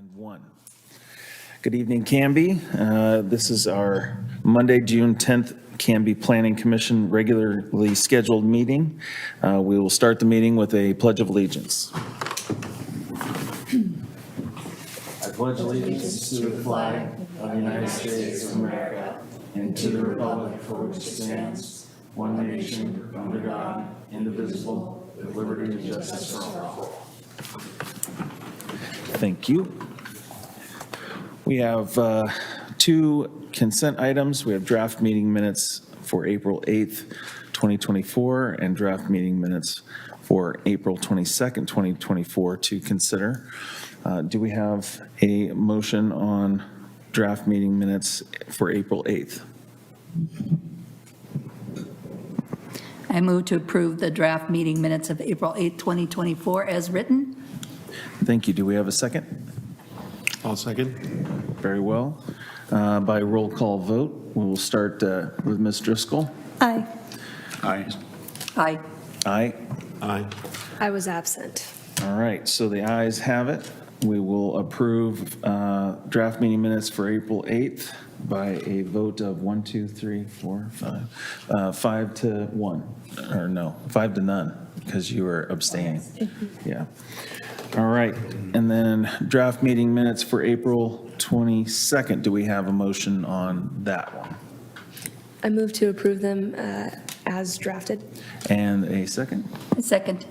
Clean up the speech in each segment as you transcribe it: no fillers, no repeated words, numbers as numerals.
And 1. Good evening, Canby. This is our Monday, June 10th Canby Planning Commission regularly scheduled meeting. We will start the meeting with a Pledge of Allegiance. I pledge allegiance to the flag of the United States of America and to the republic for which it stands, one nation, under God, indivisible, with liberty and justice for all. Thank you. We have two consent items. We have draft meeting minutes for April 8th, 2024, and draft meeting minutes for April 22nd, 2024 to consider. Do we have a motion on draft meeting minutes for April 8th? I move to approve the draft meeting minutes of April 8, 2024 as written. Thank you. Do we have a second? I'll second. Very well. By roll call vote, we will start with Ms. Driscoll. Aye. Aye. Aye. Aye. Aye. I was absent. All right, so the ayes have it. We will approve draft meeting minutes for April 8th by a vote of 1, 2, 3, 4, 5, 5 to 1, or no, 5 to none, because you were abstaining. Yeah. All right, and then draft meeting minutes for April 22nd. Do we have a motion on that one? I move to approve them as drafted. And a second? A second.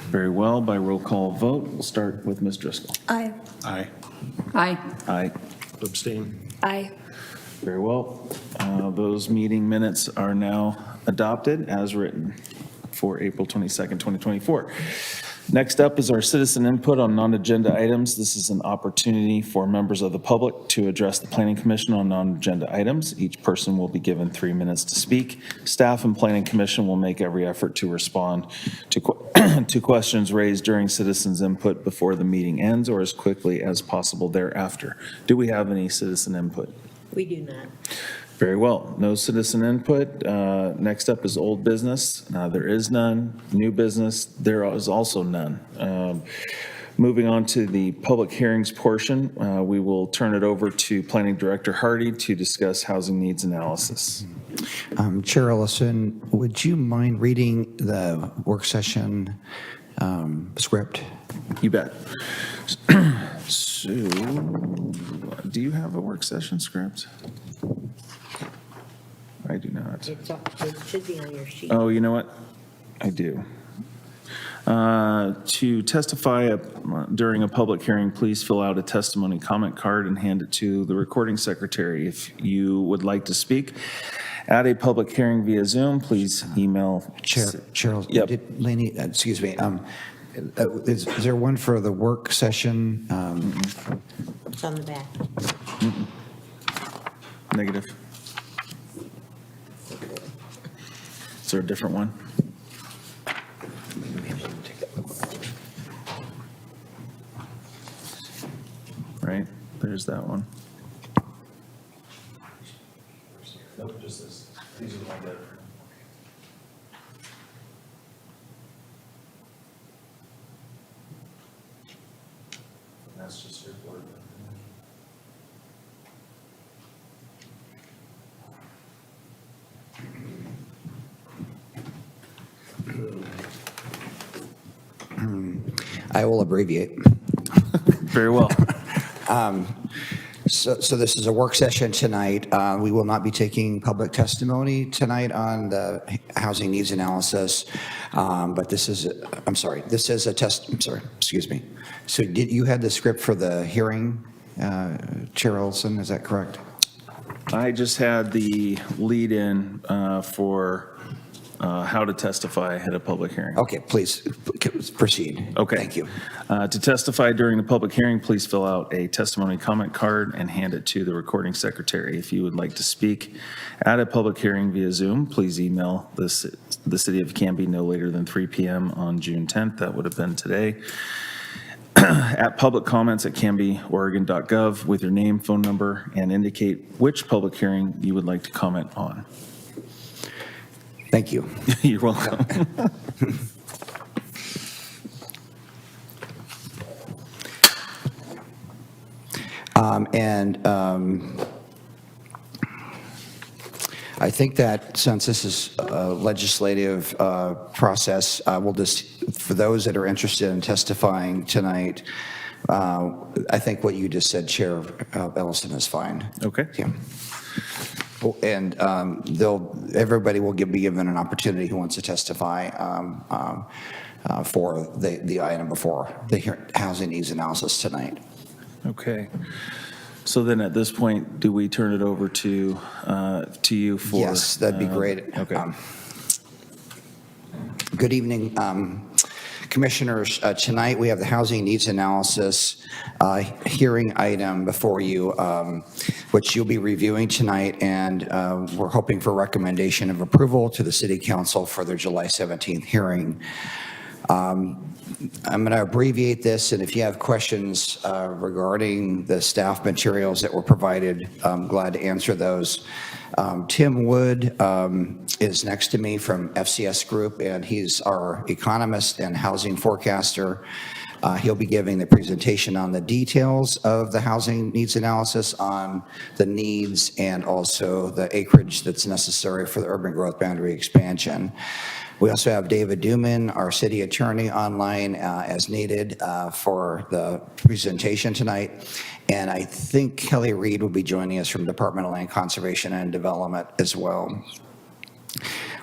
Very well, by roll call vote, we'll start with Ms. Driscoll. Aye. Aye. Aye. Aye. Abstain. Aye. Very well. Those meeting minutes are now adopted as written for April 22nd, 2024. Next up is our citizen input on non-agenda items. This is an opportunity for members of the public to address the Planning Commission on non-agenda items. Each person will be given 3 minutes to speak. Staff and Planning Commission will make every effort to respond to questions raised during citizens input before the meeting ends or as quickly as possible thereafter. Do we have any citizen input? We do not. Very well. No citizen input. Next up is old business. There is none. New business, there is also none. Moving on to the public hearings portion, we will turn it over to Planning Director Hardy to discuss housing needs analysis. Chair Ellison, would you mind reading the work session script? You bet. So, do you have a work session script? I do not. It should be on your sheet. Oh, you know what? I do. To testify during a public hearing, please fill out a testimony comment card and hand it to the recording secretary. If you would like to speak at a public hearing via Zoom, please email. Chair, Yep. Laney, excuse me. Is there one for the work session? It's on the back. Negative. Is there a different one? Right, there's that one. Nope, just this. These are the ones that. That's just your board. I will abbreviate. Very well. So this is a work session tonight. We will not be taking public testimony tonight on the housing needs analysis. But this is, this is a test, excuse me. So did you had the script for the hearing, Chair Olson, is that correct? I just had the lead in for how to testify at a public hearing. Okay, please proceed. Okay. Thank you. To testify during the public hearing, please fill out a testimony comment card and hand it to the recording secretary. If you would like to speak at a public hearing via Zoom, please email the City of Canby no later than 3 p.m. on June 10th. That would have been today. At publiccomments@cambyoregon.gov with your name, phone number, and indicate which public hearing you would like to comment on. Thank you. You're welcome. I think that since this is a legislative process, we'll just, for those that are interested in testifying tonight, I think what you just said, Chair Ellison, is fine. Okay. Yeah. Oh, and everybody will be given an opportunity who wants to testify for the item before the housing needs analysis tonight. Okay. So then at this point, do we turn it over to you for? Yes, that'd be great. Okay. Good evening, Commissioners. Tonight, we have the housing needs analysis hearing item before you, which you'll be reviewing tonight, and we're hoping for recommendation of approval to the City Council for their July 17th hearing. I'm going to abbreviate this, and if you have questions regarding the staff materials that were provided, I'm glad to answer those. Tim Wood is next to me from FCS Group, and he's our economist and housing forecaster. He'll be giving the presentation on the details of the housing needs analysis, on the needs, and also the acreage that's necessary for the urban growth boundary expansion. We also have David Duman, our city attorney, online as needed for the presentation tonight. And I think Kelly Reed will be joining us from Department of Land Conservation and Development as well.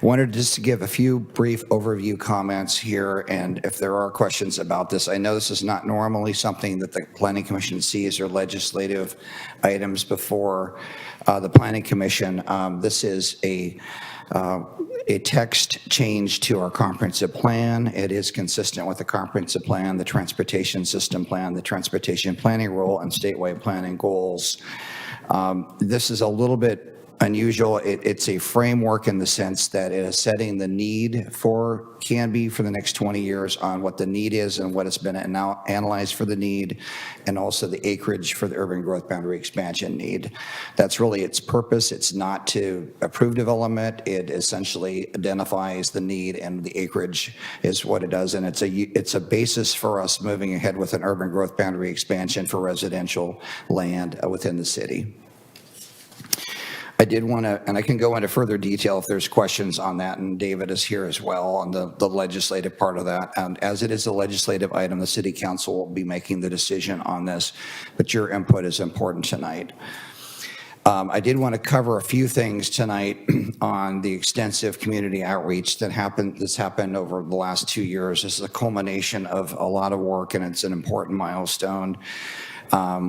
Wanted just to give a few brief overview comments here, and if there are questions about this, I know this is not normally something that the Planning Commission sees or legislative items before the Planning Commission. This is a text change to our comprehensive plan. It is consistent with the comprehensive plan, the transportation system plan, the transportation planning rule, and statewide planning goals. This is a little bit unusual. It's a framework in the sense that it is setting the need for Canby for the next 20 years on what the need is and what has been now analyzed for the need, and also the acreage for the urban growth boundary expansion need. That's really its purpose. It's not to approve development. It essentially identifies the need, and the acreage is what it does. And it's a basis for us moving ahead with an urban growth boundary expansion for residential land within the city. I did want to, and I can go into further detail if there's questions on that, and David is here as well on the legislative part of that. And as it is a legislative item, the City Council will be making the decision on this, but your input is important tonight. I did want to cover a few things tonight on the extensive community outreach that's happened over the last 2 years. This is a culmination of a lot of work, and it's an important milestone.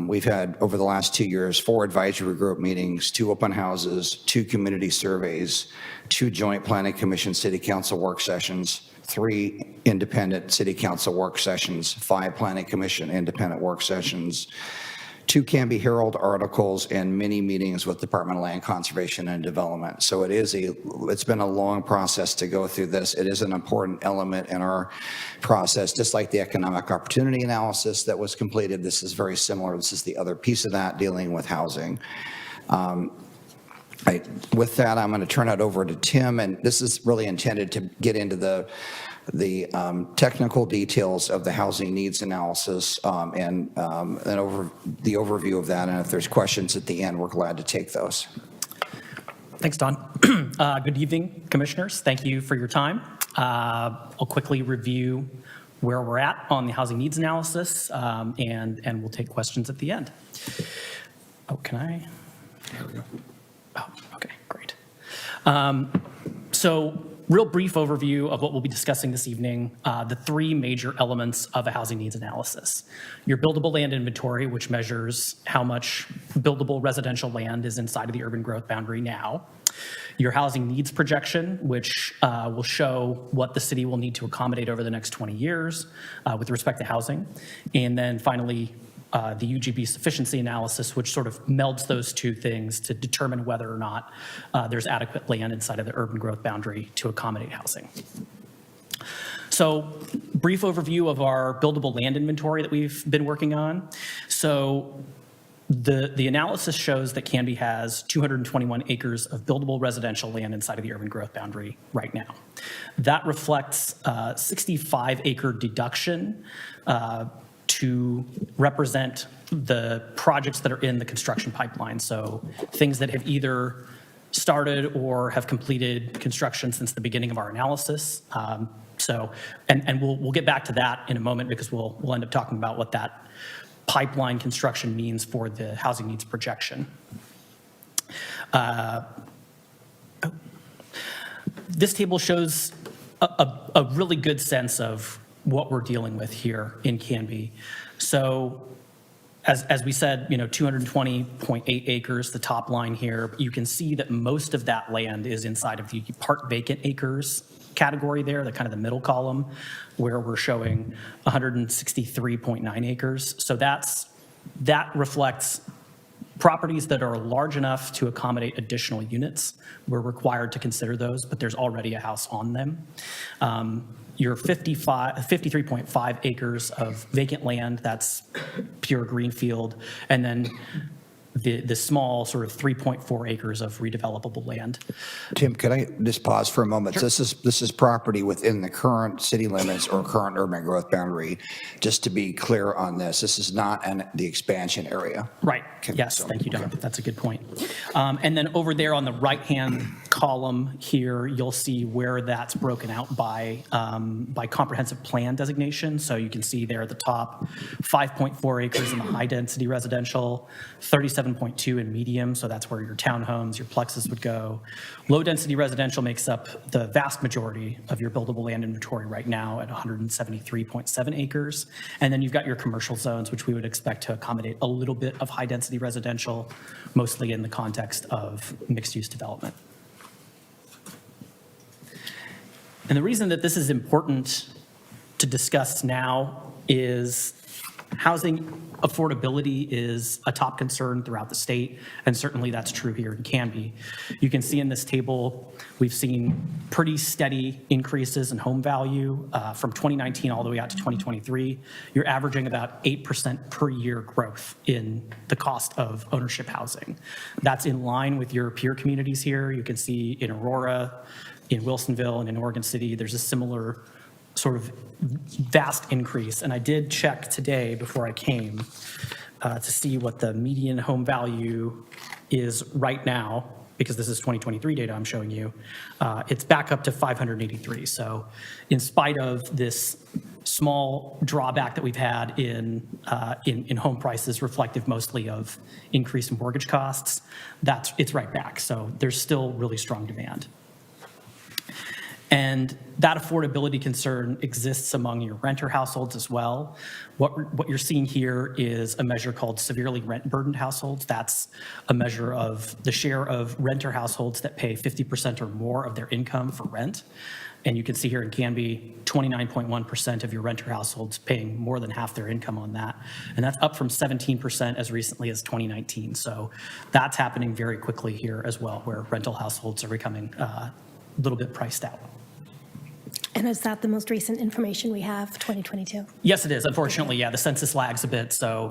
We've had, over the last 2 years, 4 advisory group meetings, 2 open houses, 2 community surveys, 2 joint planning commission city council work sessions, 3 independent city council work sessions, 5 planning commission independent work sessions, 2 Canby Herald articles, and many meetings with Department of Land Conservation and Development. So it's been a long process to go through this. It is an important element in our process, just like the economic opportunity analysis that was completed. This is very similar. This is the other piece of that, dealing with housing. With that, I'm going to turn it over to Tim, and this is really intended to get into the technical details of the housing needs analysis, and the overview of that. And if there's questions at the end, we're glad to take those. Thanks, Don. Good evening, Commissioners. Thank you for your time. I'll quickly review where we're at on the housing needs analysis, and we'll take questions at the end. Oh, can I? There we go. Oh, okay, great. So real brief overview of what we'll be discussing this evening, the 3 major elements of a housing needs analysis. Your buildable land inventory, which measures how much buildable residential land is inside of the urban growth boundary now. Your housing needs projection, which will show what the city will need to accommodate over the next 20 years with respect to housing. And then finally, the UGB sufficiency analysis, which sort of melds those 2 things to determine whether or not there's adequate land inside of the urban growth boundary to accommodate housing. So brief overview of our buildable land inventory that we've been working on. So the analysis shows that Canby has 221 acres of buildable residential land inside of the urban growth boundary right now. That reflects a 65-acre deduction to represent the projects that are in the construction pipeline. So things that have either started or have completed construction since the beginning of our analysis. And we'll get back to that in a moment because we'll end up talking about what that pipeline construction means for the housing needs projection. This table shows a really good sense of what we're dealing with here in Canby. So as we said, 220.8 acres, the top line here, you can see that most of that land is inside of the part vacant acres category there, the kind of the middle column, where we're showing 163.9 acres. So that reflects properties that are large enough to accommodate additional units. We're required to consider those, but there's already a house on them. Your 53.5 acres of vacant land, that's pure greenfield, and then the small sort of 3.4 acres of redevelopable land. Tim, could I just pause for a moment? This is property within the current city limits or current urban growth boundary. Just to be clear on this is not the expansion area. Right. Okay, Yes, so- thank you, Don. That's a good point. And then over there on the right-hand column here, you'll see where that's broken out by comprehensive plan designation. So you can see there at the top, 5.4 acres in the high-density residential, 37.2 in medium, so that's where your townhomes, your plexes would go. Low-density residential makes up the vast majority of your buildable land inventory right now at 173.7 acres. And then you've got your commercial zones, which we would expect to accommodate a little bit of high-density residential, mostly in the context of mixed-use development. And the reason that this is important to discuss now is housing affordability is a top concern throughout the state, and certainly that's true here in Canby. You can see in this table, we've seen pretty steady increases in home value from 2019 all the way out to 2023. You're averaging about 8% per year growth in the cost of ownership housing. That's in line with your peer communities here. You can see in Aurora, in Wilsonville, and in Oregon City, there's a similar sort of vast increase. And I did check today before I came to see what the median home value is right now, because this is 2023 data I'm showing you. It's back up to 583. So in spite of this small drawback that we've had in home prices, reflective mostly of increase in mortgage costs, it's right back. So there's still really strong demand. And that affordability concern exists among your renter households as well. What you're seeing here is a measure called severely rent burdened households. That's a measure of the share of renter households that pay 50% or more of their income for rent. And you can see here in Canby, 29.1% of your renter households paying more than half their income on that. And that's up from 17% as recently as 2019. So that's happening very quickly here as well, where rental households are becoming a little bit priced out. And is that the most recent information we have, 2022? Yes, it is. Unfortunately, yeah, the census lags a bit, so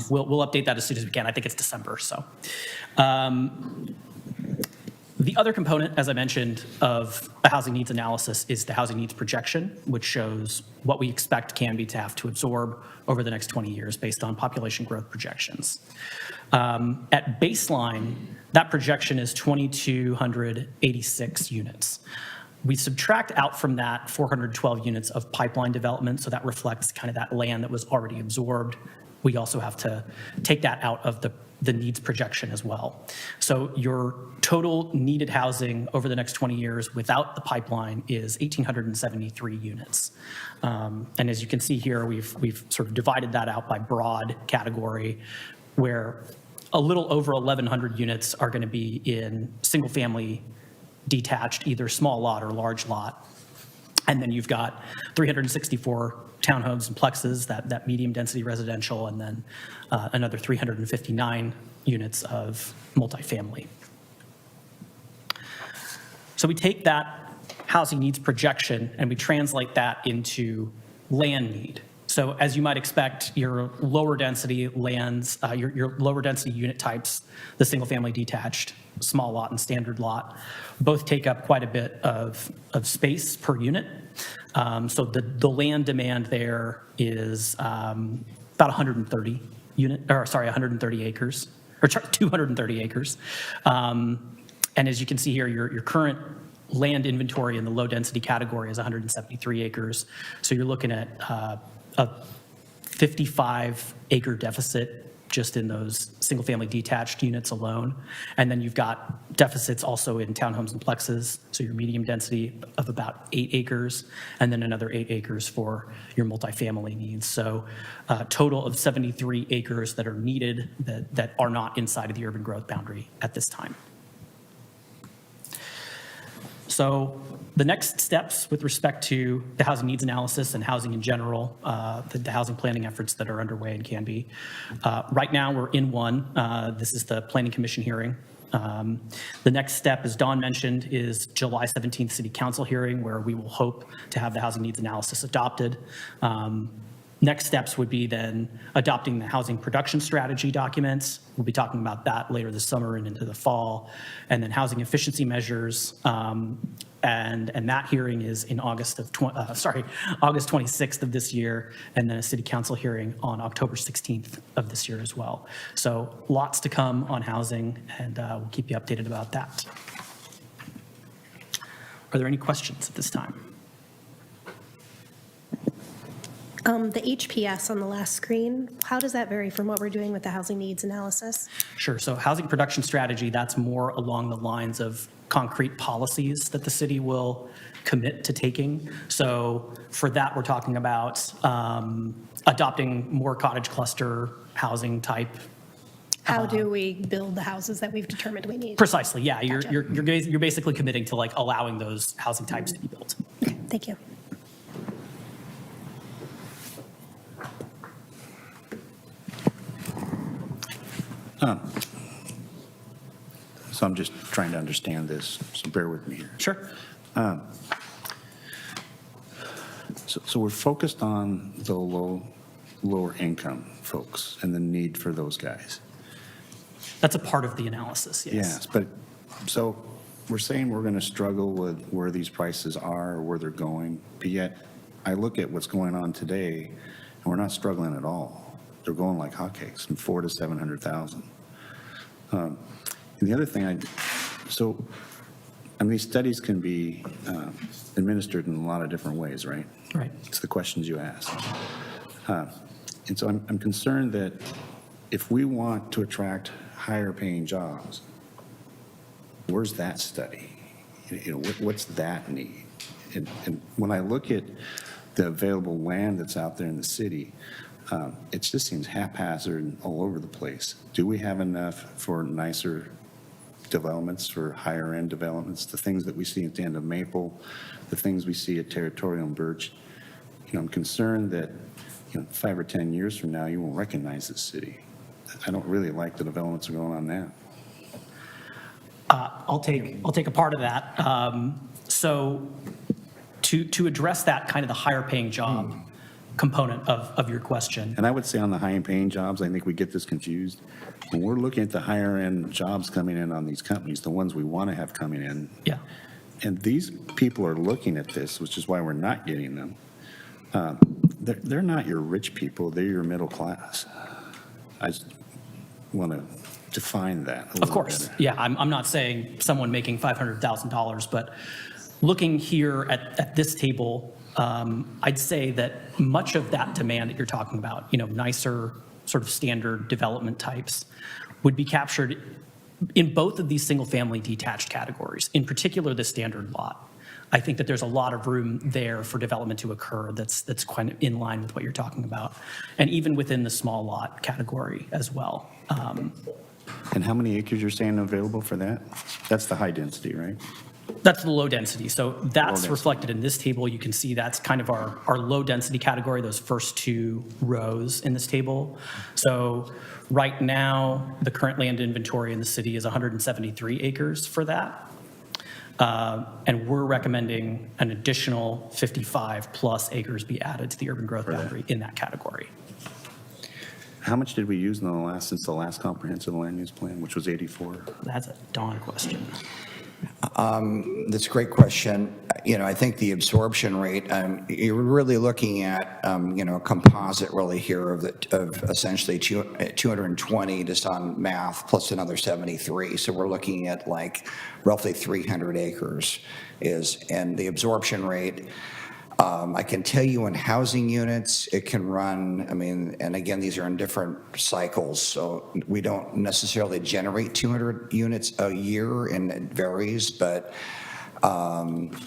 we'll update that as soon as we can. I think it's December, so. The other component, as I mentioned, of a housing needs analysis is the housing needs projection, which shows what we expect Canby to have to absorb over the next 20 years based on population growth projections. At baseline, that projection is 2,286 units. We subtract out from that 412 units of pipeline development, so that reflects kind of that land that was already absorbed. We also have to take that out of the needs projection as well. So your total needed housing over the next 20 years without the pipeline is 1,873 units. And as you can see here, we've sort of divided that out by broad category, where a little over 1,100 units are going to be in single-family detached, either small lot or large lot. And then you've got 364 townhomes and plexes, that medium density residential, and then another 359 units of multifamily. So we take that housing needs projection and we translate that into land need. So as you might expect, your lower density lands, your lower density unit types, the single family detached, small lot and standard lot, both take up quite a bit of space per unit. So the land demand there is about 130 acres, or 230 acres. And as you can see here, your current land inventory in the low-density category is 173 acres. So you're looking at a 55-acre deficit just in those single-family detached units alone. And then you've got deficits also in townhomes and plexes, so your medium density of about 8 acres, and then another 8 acres for your multifamily needs. So a total of 73 acres that are needed that are not inside of the urban growth boundary at this time. So the next steps with respect to the housing needs analysis and housing in general, the housing planning efforts that are underway in Canby. Right now, we're in one. This is the Planning Commission hearing. The next step, as Dawn mentioned, is July 17th City Council hearing, where we will hope to have the housing needs analysis adopted. Next steps would be then adopting the housing production strategy documents. We'll be talking about that later this summer and into the fall. And then housing efficiency measures. And that hearing is in August 26th of this year, and then a city council hearing on October 16th of this year as well. So lots to come on housing, and we'll keep you updated about that. Are there any questions at this time? The HPS on the last screen, how does that vary from what we're doing with the housing needs analysis? Sure. So housing production strategy, that's more along the lines of concrete policies that the city will commit to taking. So for that, we're talking about adopting more cottage cluster housing type. How do we build the houses that we've determined we need? Precisely, yeah. Gotcha. You're basically committing to like allowing those housing types to be built. Okay, thank you. So I'm just trying to understand this, so bear with me here. Sure. So we're focused on the lower income folks and the need for those guys. That's a part of the analysis, yes. Yes, but, so we're saying we're going to struggle with where these prices are or where they're going, but yet I look at what's going on today, and we're not struggling at all. They're going like hotcakes from 400 to 700,000. And the other thing, these studies can be administered in a lot of different ways, right? Right. It's the questions you ask. And so I'm concerned that if we want to attract higher paying jobs, where's that study? What's that need? And when I look at the available land that's out there in the city, it just seems haphazard all over the place. Do we have enough for nicer developments, for higher end developments, the things that we see at the end of Maple, the things we see at Territorial and Birch? I'm concerned that 5 or 10 years from now, you won't recognize this city. I don't really like the developments that are going on now. I'll take a part of that. So to address that kind of the higher paying job component of your question. And I would say on the high paying jobs, I think we get this confused. When we're looking at the higher end jobs coming in on these companies, the ones we want to have coming in. Yeah. And these people are looking at this, which is why we're not getting them. They're not your rich people, they're your middle class. I just want to define that a little Of course, better. yeah, I'm not saying someone making $500,000, but looking here at this table, I'd say that much of that demand that you're talking about, nicer sort of standard development types, would be captured in both of these single-family detached categories, in particular the standard lot. I think that there's a lot of room there for development to occur that's kind of in line with what you're talking about, and even within the small lot category as well. And how many acres you're saying available for that? That's the high density, right? That's the low density. So that's density. reflected in this table. You can see that's kind of our low density category, those first two rows in this table. So right now, the current land inventory in the city is 173 acres for that. And we're recommending an additional 55 plus acres be added to the urban growth boundary in that category. How much did we use since the last comprehensive land use plan, which was 84? That's a Dawn question. That's a great question. I think the absorption rate, you're really looking at, a composite really here of essentially 220 just on math plus another 73. So we're looking at like roughly 300 acres and the absorption rate. I can tell you in housing units, it can run, and again, these are in different cycles, so we don't necessarily generate 200 units a year, and it varies, but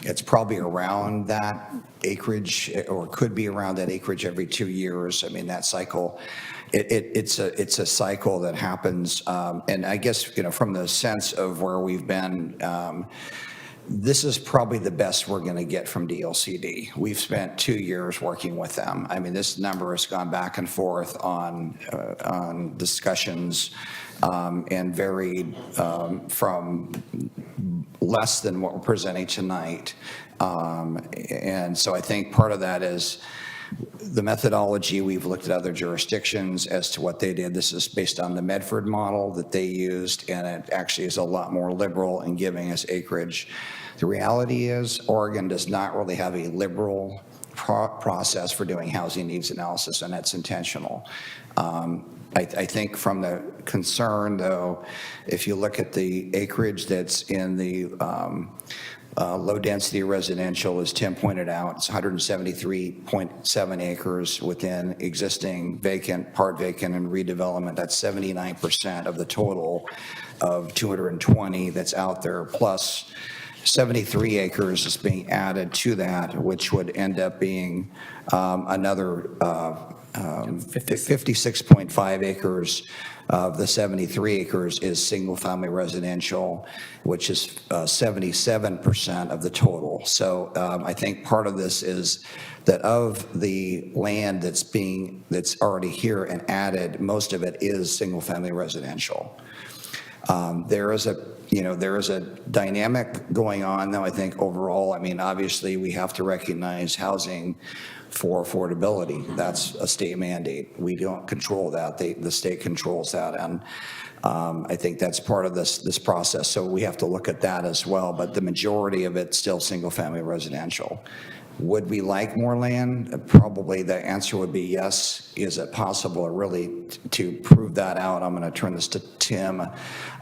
it's probably around that acreage, or could be around that acreage every 2 years. That cycle, it's a cycle that happens, and I guess, from the sense of where we've been, this is probably the best we're going to get from DLCD. We've spent 2 years working with them. This number has gone back and forth on discussions and varied from less than what we're presenting tonight. And so I think part of that is the methodology. We've looked at other jurisdictions as to what they did. This is based on the Medford model that they used, and it actually is a lot more liberal in giving us acreage. The reality is Oregon does not really have a liberal process for doing housing needs analysis, and that's intentional. I think from the concern, though, if you look at the acreage that's in the low-density residential, as Tim pointed out, it's 173.7 acres within existing vacant, part vacant, and redevelopment. That's 79% of the total of 220 that's out there, plus 73 acres is being added to that, which would end up being another 56.5 acres of the 73 acres is single-family residential, which is 77% of the total. So I think part of this is that of the land that's already here and added, most of it is single-family residential. There is a dynamic going on, though, I think overall. Obviously, we have to recognize housing for affordability. That's a state mandate. We don't control that. The state controls that, and I think that's part of this process. So we have to look at that as well, but the majority of it's still single-family residential. Would we like more land? Probably the answer would be yes. Is it possible really to prove that out? I'm going to turn this to Tim.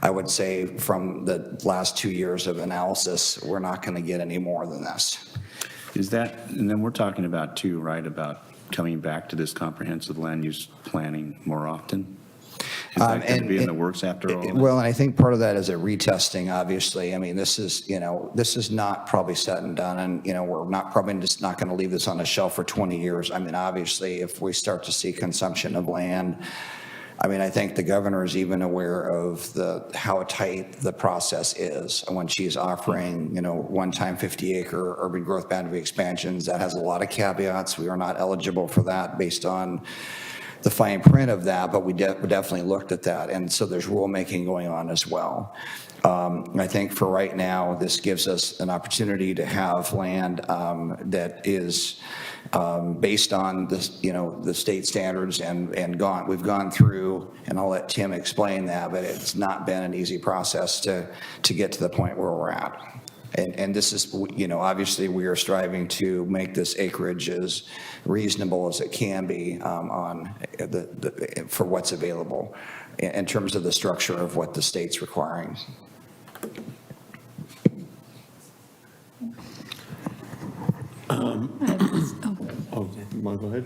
I would say from the last 2 years of analysis, we're not going to get any more than this. Is that, and then we're talking about too, right, about coming back to this comprehensive land use planning more often? Is that going to be in the works after all? Well, and I think part of that is a retesting, obviously. This is not probably set and done, and, we're probably just not going to leave this on the shelf for 20 years. Obviously, if we start to see consumption of land, I think the governor is even aware of how tight the process is when she's offering, one-time 50-acre urban growth boundary expansions. That has a lot of caveats. We are not eligible for that based on the fine print of that, but we definitely looked at that. And so there's rulemaking going on as well. I think for right now, this gives us an opportunity to have land that is based on this, the state standards we've gone through, and I'll let Tim explain that, but it's not been an easy process to get to the point where we're at. And this is, obviously we are striving to make this acreage as reasonable as it can be for what's available in terms of the structure of what the state's requiring. Oh, you want to go ahead?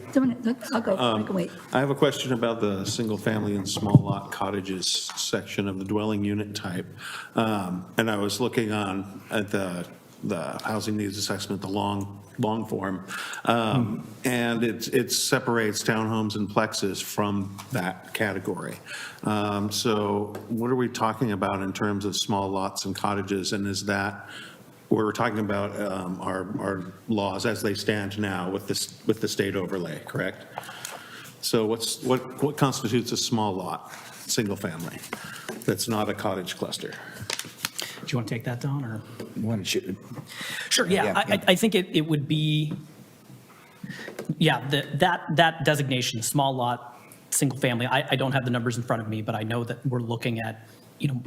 I'll go, I can wait. I have a question about the single-family and small lot cottages section of the dwelling unit type. And I was looking at the housing needs assessment, the long form, and it separates townhomes and plexes from that category. So what are we talking about in terms of small lots and cottages, and is that we're talking about our laws as they stand now with the state overlay, correct? So what constitutes a small lot, single family, that's not a cottage cluster? Do you want to take that, Don, or? Why don't you? Sure, yeah. I think it would be, that designation, small lot, single family, I don't have the numbers in front of me, but I know that we're looking at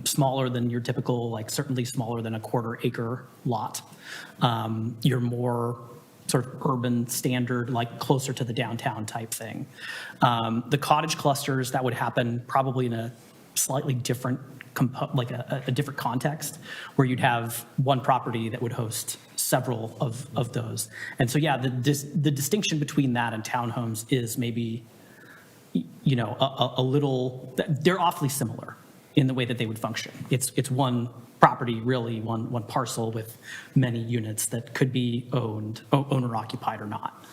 smaller than your typical, like certainly smaller than a quarter acre lot. You're more sort of urban standard, like closer to the downtown type thing. The cottage clusters, that would happen probably in a slightly different, like a different context, where you'd have one property that would host several of those. And so, yeah, the distinction between that and townhomes is maybe, a little, they're awfully similar in the way that they would function. It's one property, really, one parcel with many units that could be owner occupied or not.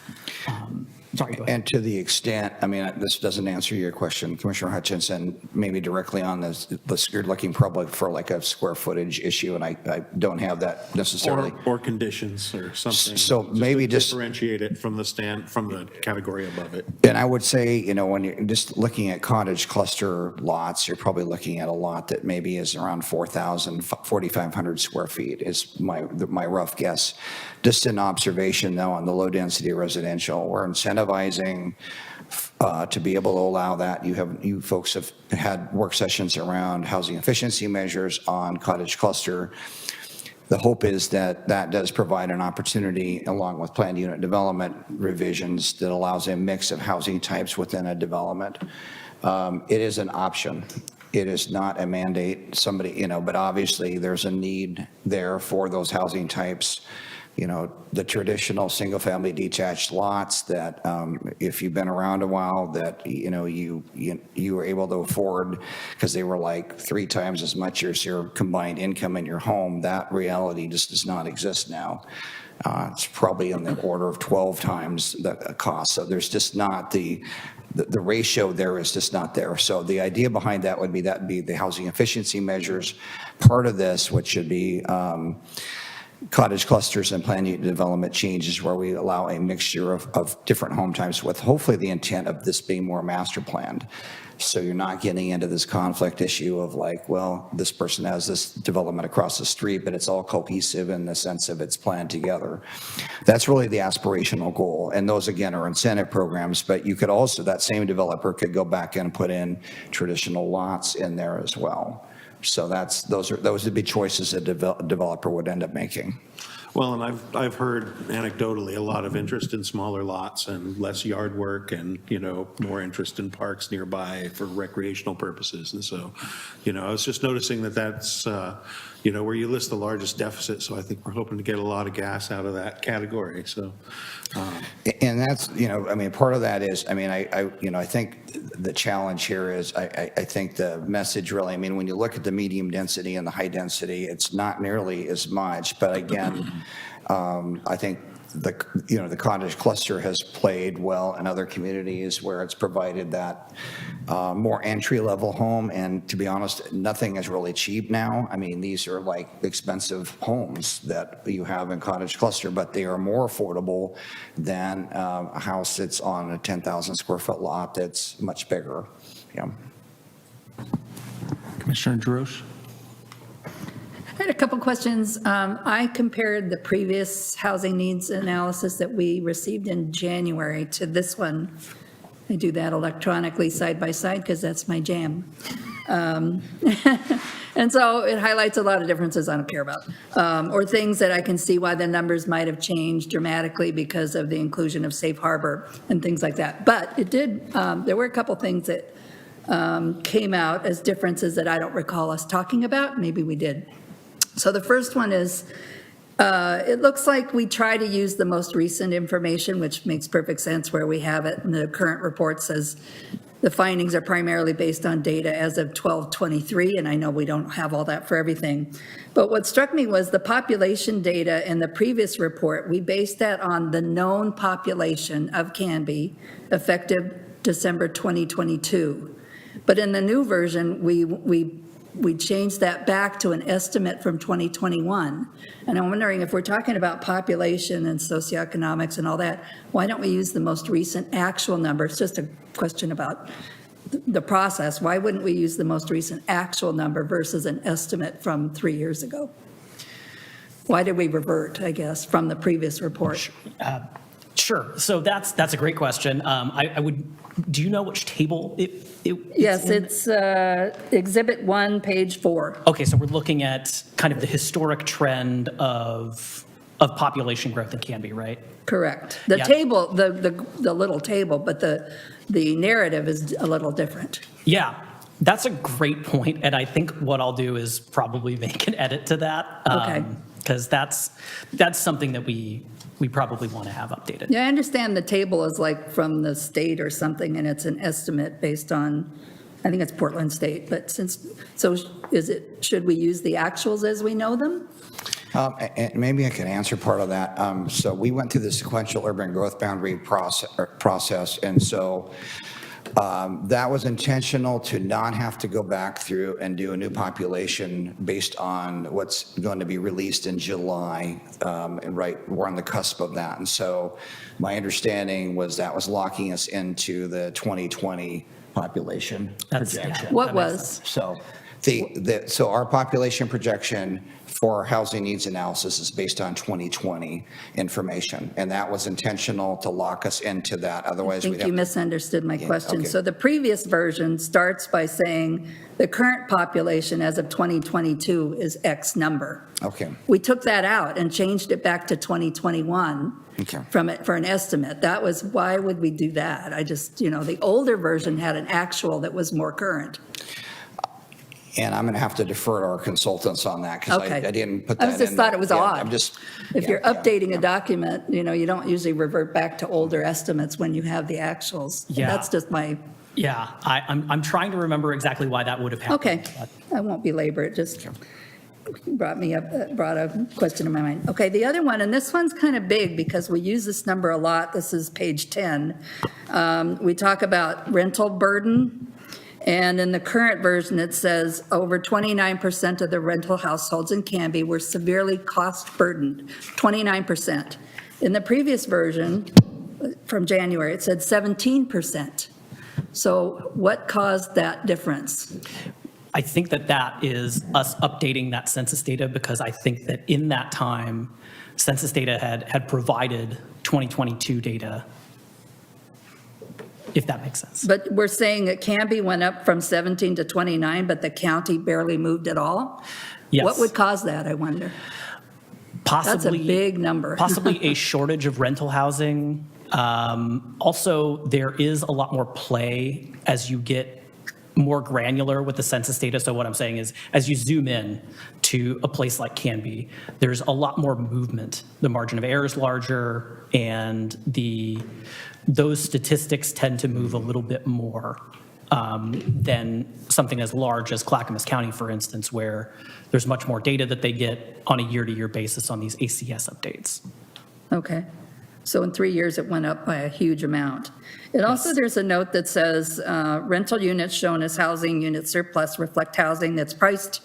Sorry, go ahead. And to the extent, I mean, this doesn't answer your question, Commissioner Hutchinson, maybe directly on this, you're looking probably for like a square footage issue, and I don't have that necessarily. Or conditions or something. So maybe to just differentiate it from the category above it. And I would say, when you're just looking at cottage cluster lots, you're probably looking at a lot that maybe is around 4,500 square feet is my rough guess. Just an observation, though, on the low-density residential, we're incentivizing to be able to allow that. You folks have had work sessions around housing efficiency measures on cottage cluster. The hope is that that does provide an opportunity, along with planned unit development revisions, that allows a mix of housing types within a development. It is an option. It is not a mandate. But obviously there's a need there for those housing types. The traditional single-family detached lots that, if you've been around a while, that, you were able to afford because they were like 3 times as much as your combined income in your home, that reality just does not exist now. It's probably in the order of 12 times the cost. So there's just not the ratio there is just not there. So the idea behind that would be the housing efficiency measures. Part of this, which should be cottage clusters and planned unit development changes, where we allow a mixture of different home types, with hopefully the intent of this being more master planned. So you're not getting into this conflict issue of like, well, this person has this development across the street, but it's all cohesive in the sense of it's planned together. That's really the aspirational goal. And those, again, are incentive programs, but you could also, that same developer could go back and put in traditional lots in there as well. So those would be choices a developer would end up making. Well, and I've heard anecdotally a lot of interest in smaller lots and less yard work, and more interest in parks nearby for recreational purposes. And so, I was just noticing that's where you list the largest deficit. So I think we're hoping to get a lot of gas out of that category. So, and that's part of that is I think the challenge here is I think the message really, when you look at the medium density and the high density, it's not nearly as much. But again, I think the cottage cluster has played well in other communities where it's provided that more entry-level home. And to be honest, nothing is really cheap now. These are like expensive homes that you have in cottage cluster, but they are more affordable than a house that's on a 10,000 square foot lot that's much bigger. Yeah. Commissioner Jarosz? I had a couple questions. I compared the previous housing needs analysis that we received in January to this one. I do that electronically side by side because that's my jam. And so it highlights a lot of differences I don't care about, or things that I can see why the numbers might have changed dramatically because of the inclusion of safe harbor and things like that. But it did, there were a couple things that came out as differences that I don't recall us talking about. Maybe we did. So the first one is, it looks like we try to use the most recent information, which makes perfect sense where we have it. And the current report says the findings are primarily based on data as of 12/23, and I know we don't have all that for everything. But what struck me was the population data in the previous report, we based that on the known population of Canby effective December 2022. But in the new version, we changed that back to an estimate from 2021. And I'm wondering, if we're talking about population and socioeconomics and all that, why don't we use the most recent actual number? It's just a question about the process. Why wouldn't we use the most recent actual number versus an estimate from 3 years ago? Why did we revert, I guess, from the previous report? Sure. So that's a great question. I would, do you know which table Yes, in? it's Exhibit 1, page 4. Okay, so we're looking at kind of the historic trend of population growth in Canby, right? Correct. The Yeah. table, the little table, but the narrative is a little different. Yeah, that's a great point, and I think what I'll do is probably make an edit to that. Okay. Because that's something that we probably want to have updated. Yeah, I understand the table is like from the state or something, and it's an estimate based on, I think it's Portland State, but should we use the actuals as we know them? And maybe I can answer part of that. So we went through the sequential urban growth boundary process, and so that was intentional to not have to go back through and do a new population based on what's going to be released in July, and we're on the cusp of that. And so my understanding was that was locking us into the 2020 population projection. What was? So so our population projection for housing needs analysis is based on 2020 information, and that was intentional to lock us into that. I Otherwise, we'd think have you to. misunderstood my question. okay. So the previous version starts by saying the current population as of 2022 is X number. Okay. We took that out and changed it back to 2021 Okay. for an estimate. That was, why would we do that? I just, the older version had an actual that was more current. And I'm going to have to defer to our consultants on that because Okay. I didn't put that in. I just thought it was Yeah, odd. I'm just. If yeah, you're yeah, updating yeah. a document, you don't usually revert back to older estimates when you have the actuals. Yeah. That's just my, Yeah, I'm trying to remember exactly why that would have happened. okay. I won't belabor it, just brought a question in my mind. Okay, the other one, and this one's kind of big because we use this number a lot. This is page 10. We talk about rental burden. And in the current version, it says over 29% of the rental households in Canby were severely cost burdened, 29%. In the previous version, from January, it said 17%. So what caused that difference? I think that is us updating that census data because I think that in that time, census data had provided 2022 data, if that makes sense. But we're saying that Canby went up from 17 to 29, but the county barely moved at all? Yes. What would cause that, I wonder? Possibly, That's a big number. Possibly a shortage of rental housing. Also, there is a lot more play as you get more granular with the census data. So what I'm saying is, as you zoom in to a place like Canby, there's a lot more movement. The margin of error is larger, and those statistics tend to move a little bit more than something as large as Clackamas County, for instance, where there's much more data that they get on a year-to-year basis on these ACS updates. Okay. So in 3 years, it went up by a huge amount. And also, there's a note that says rental units shown as housing unit surplus reflect housing that's priced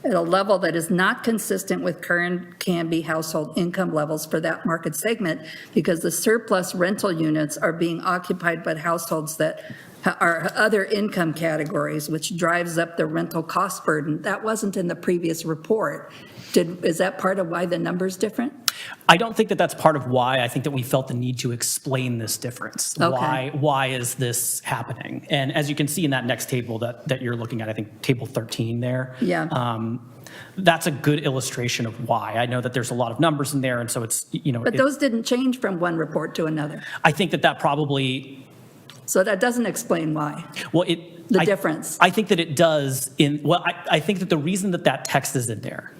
at a level that is not consistent with current Canby household income levels for that market segment, because the surplus rental units are being occupied by households that are other income categories, which drives up the rental cost burden. That wasn't in the previous report. Is that part of why the number's different? I don't think that that's part of why. I think that we felt the need to explain this difference. Okay. Why is this happening? And as you can see in that next table that you're looking at, I think table 13 there. Yeah. That's a good illustration of why. I know that there's a lot of numbers in there, and so it's, But those didn't change from one report to another. I think that probably, So that doesn't explain why. well, The difference. I think that it does I think that the reason that text is in there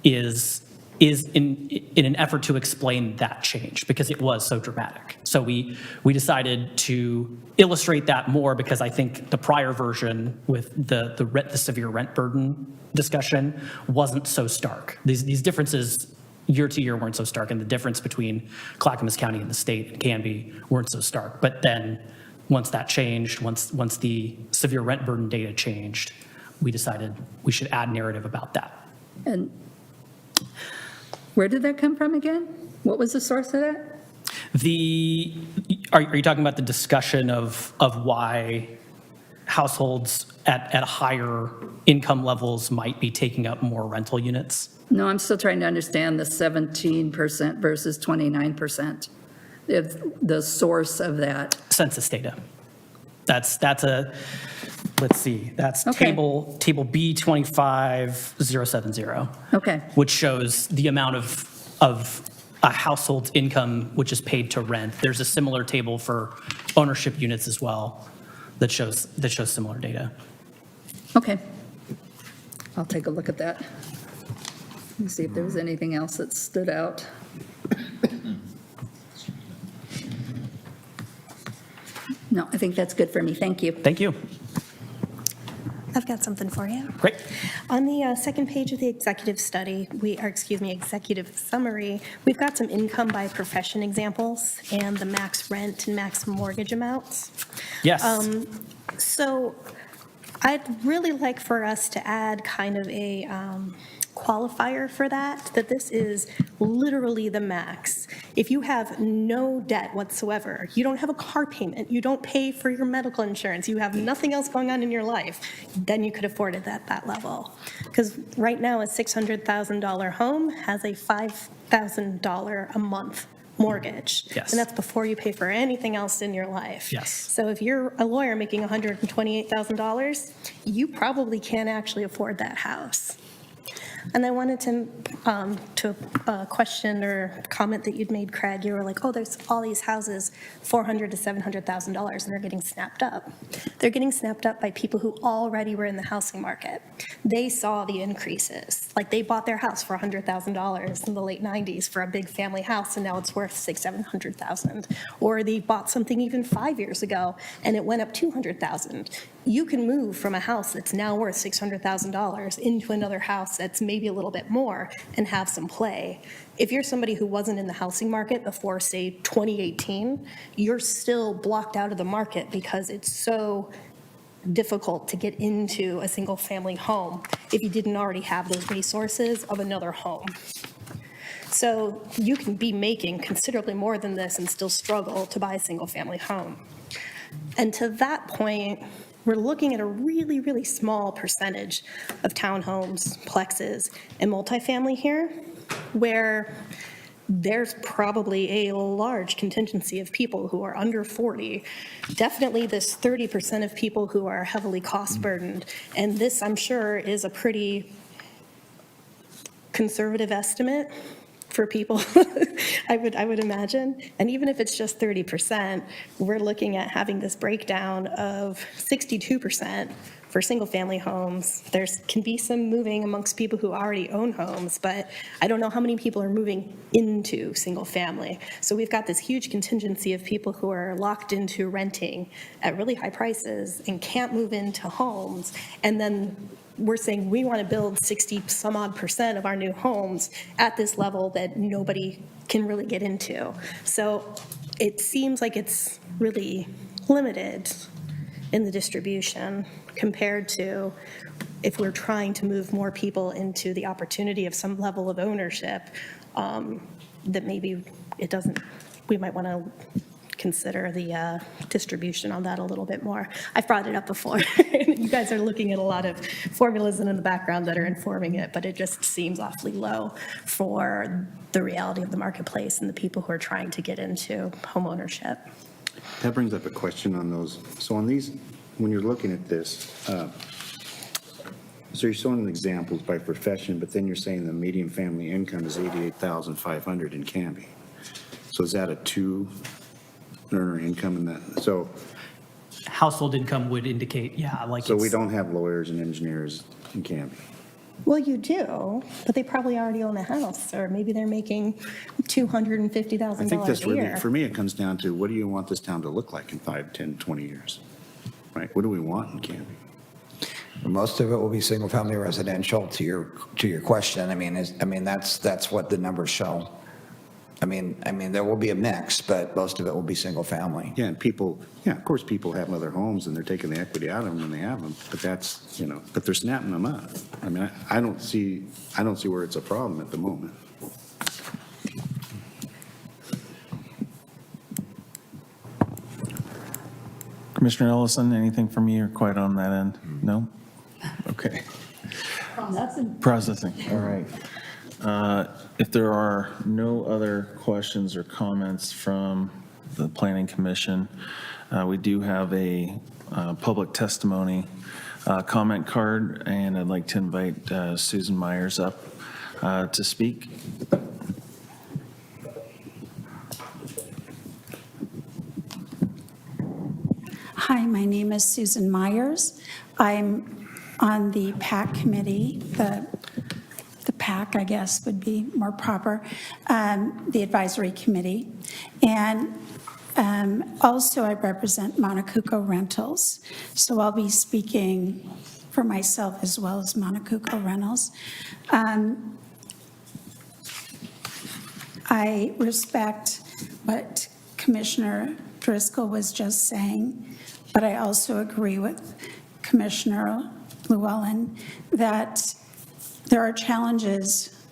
is in an effort to explain that change, because it was so dramatic. So we decided to illustrate that more, because I think the prior version with the severe rent burden discussion wasn't so stark. These differences year to year weren't so stark, and the difference between Clackamas County and the state and Canby weren't so stark. But then once that changed, once the severe rent burden data changed, we decided we should add narrative about that. And where did that come from again? What was the source of that? Are you talking about the discussion of why households at higher income levels might be taking up more rental units? No, I'm still trying to understand the 17% versus 29%. the source of that. Census data. That's let's see, that's Okay. table B25070. Okay. Which shows the amount of a household's income which is paid to rent. There's a similar table for ownership units as well that shows similar data. Okay. I'll take a look at that. Let me see if there was anything else that stood out. No, I think that's good for me. Thank you. Thank you. I've got something for you. Great. On the second page of the executive study, executive summary, we've got some income by profession examples and the max rent and max mortgage amounts. Yes. So I'd really like for us to add kind of a qualifier for that this is literally the max. If you have no debt whatsoever, you don't have a car payment, you don't pay for your medical insurance, you have nothing else going on in your life, then you could afford it at that level. Because right now, a $600,000 home has a $5,000 a month mortgage. Yes. And that's before you pay for anything else in your life. Yes. So if you're a lawyer making $128,000, you probably can't actually afford that house. And I wanted to question or comment that you'd made, Craig. You were like, oh, there's all these houses, $400,000 to $700,000, and they're getting snapped up. They're getting snapped up by people who already were in the housing market. They saw the increases. Like they bought their house for $100,000 in the late 90s for a big family house, and now it's worth $600,000, $700,000. Or they bought something even 5 years ago, and it went up $200,000. You can move from a house that's now worth $600,000 into another house that's maybe a little bit more and have some play. If you're somebody who wasn't in the housing market before, say, 2018, you're still blocked out of the market because it's so difficult to get into a single-family home if you didn't already have those resources of another home. So you can be making considerably more than this and still struggle to buy a single-family home. And to that point, we're looking at a really, really small percentage of townhomes, plexes, and multifamily here, where there's probably a large contingency of people who are under 40. Definitely this 30% of people who are heavily cost burdened. And this, I'm sure, is a pretty conservative estimate for people, I would imagine. And even if it's just 30%, we're looking at having this breakdown of 62% for single-family homes. There can be some moving amongst people who already own homes, but I don't know how many people are moving into single-family. So we've got this huge contingency of people who are locked into renting at really high prices and can't move into homes. And then we're saying we want to build 60 some odd % of our new homes at this level that nobody can really get into. So it seems like it's really limited in the distribution compared to if we're trying to move more people into the opportunity of some level of ownership, that maybe it doesn't, we might want to consider the distribution on that a little bit more. I've brought it up before. You guys are looking at a lot of formulas in the background that are informing it, but it just seems awfully low for the reality of the marketplace and the people who are trying to get into home ownership. That brings up a question on those. So on these, when you're looking at this, so you're showing examples by profession, but then you're saying the median family income is $88,500 in Canby. So is that a two-earner income in that? So Household income would indicate, yeah, like so we it's- don't have lawyers and engineers in Canby. Well, you do, but they probably already own a house, or maybe they're making $250,000 I think this a really, year. for me, it comes down to what do you want this town to look like in 5, 10, 20 years? Right? What do we want in Canby? Most of it will be single-family residential, to your question. I mean, that's what the numbers show. I mean, there will be a mix, but most of it will be single-family. Yeah, and people, yeah, of course, people have other homes and they're taking the equity out of them when they have them, but that's, but they're snapping them up. I mean, I don't see where it's a problem at the moment. Commissioner Ellison, anything from you or quite on that end? No? Okay. Processing. All right. If there are no other questions or comments from the Planning Commission, we do have a public testimony comment card, and I'd like to invite Susan Myers up to speak. Hi, my name is Susan Myers. I'm on the PAC committee, the PAC, I guess, would be more proper, the advisory committee. And also I represent Monacuco Rentals. So I'll be speaking for myself as well as Monacuco Rentals. I respect what Commissioner Driscoll was just saying, but I also agree with Commissioner Llewellyn that there are challenges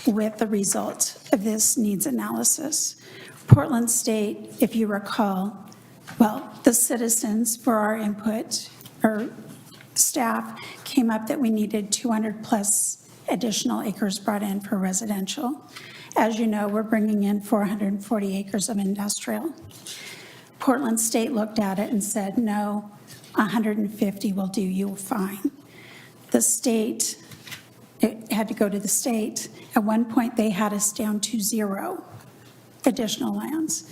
with the result of this needs analysis. Portland State, if you recall, well, the citizens for our input, or staff, came up that we needed 200 plus additional acres brought in for residential. As you know, we're bringing in 440 acres of industrial. Portland State looked at it and said, no, 150 will do you fine. The state, it had to go to the state. At one point, they had us down to 0 additional lands.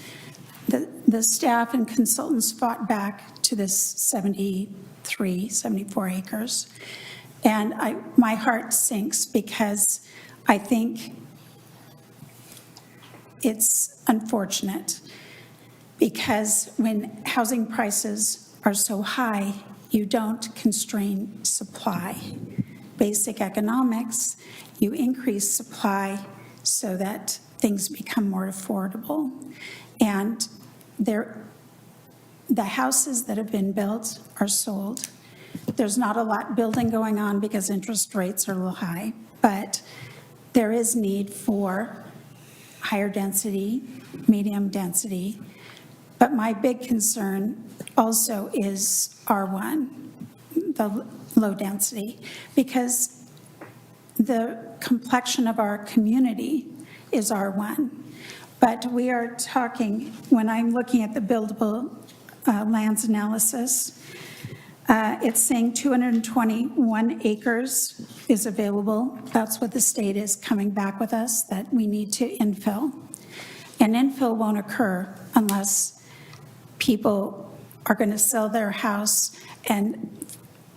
The staff and consultants fought back to this 73, 74 acres. And my heart sinks because I think it's unfortunate, because when housing prices are so high, you don't constrain supply. Basic economics, you increase supply so that things become more affordable. And the houses that have been built are sold. There's not a lot building going on because interest rates are a little high, but there is need for higher density, medium density. But my big concern also is R1, the low density, because the complexion of our community is R1. But we are talking, when I'm looking at the buildable lands analysis, it's saying 221 acres is available. That's what the state is coming back with us, that we need to infill. And infill won't occur unless people are going to sell their house and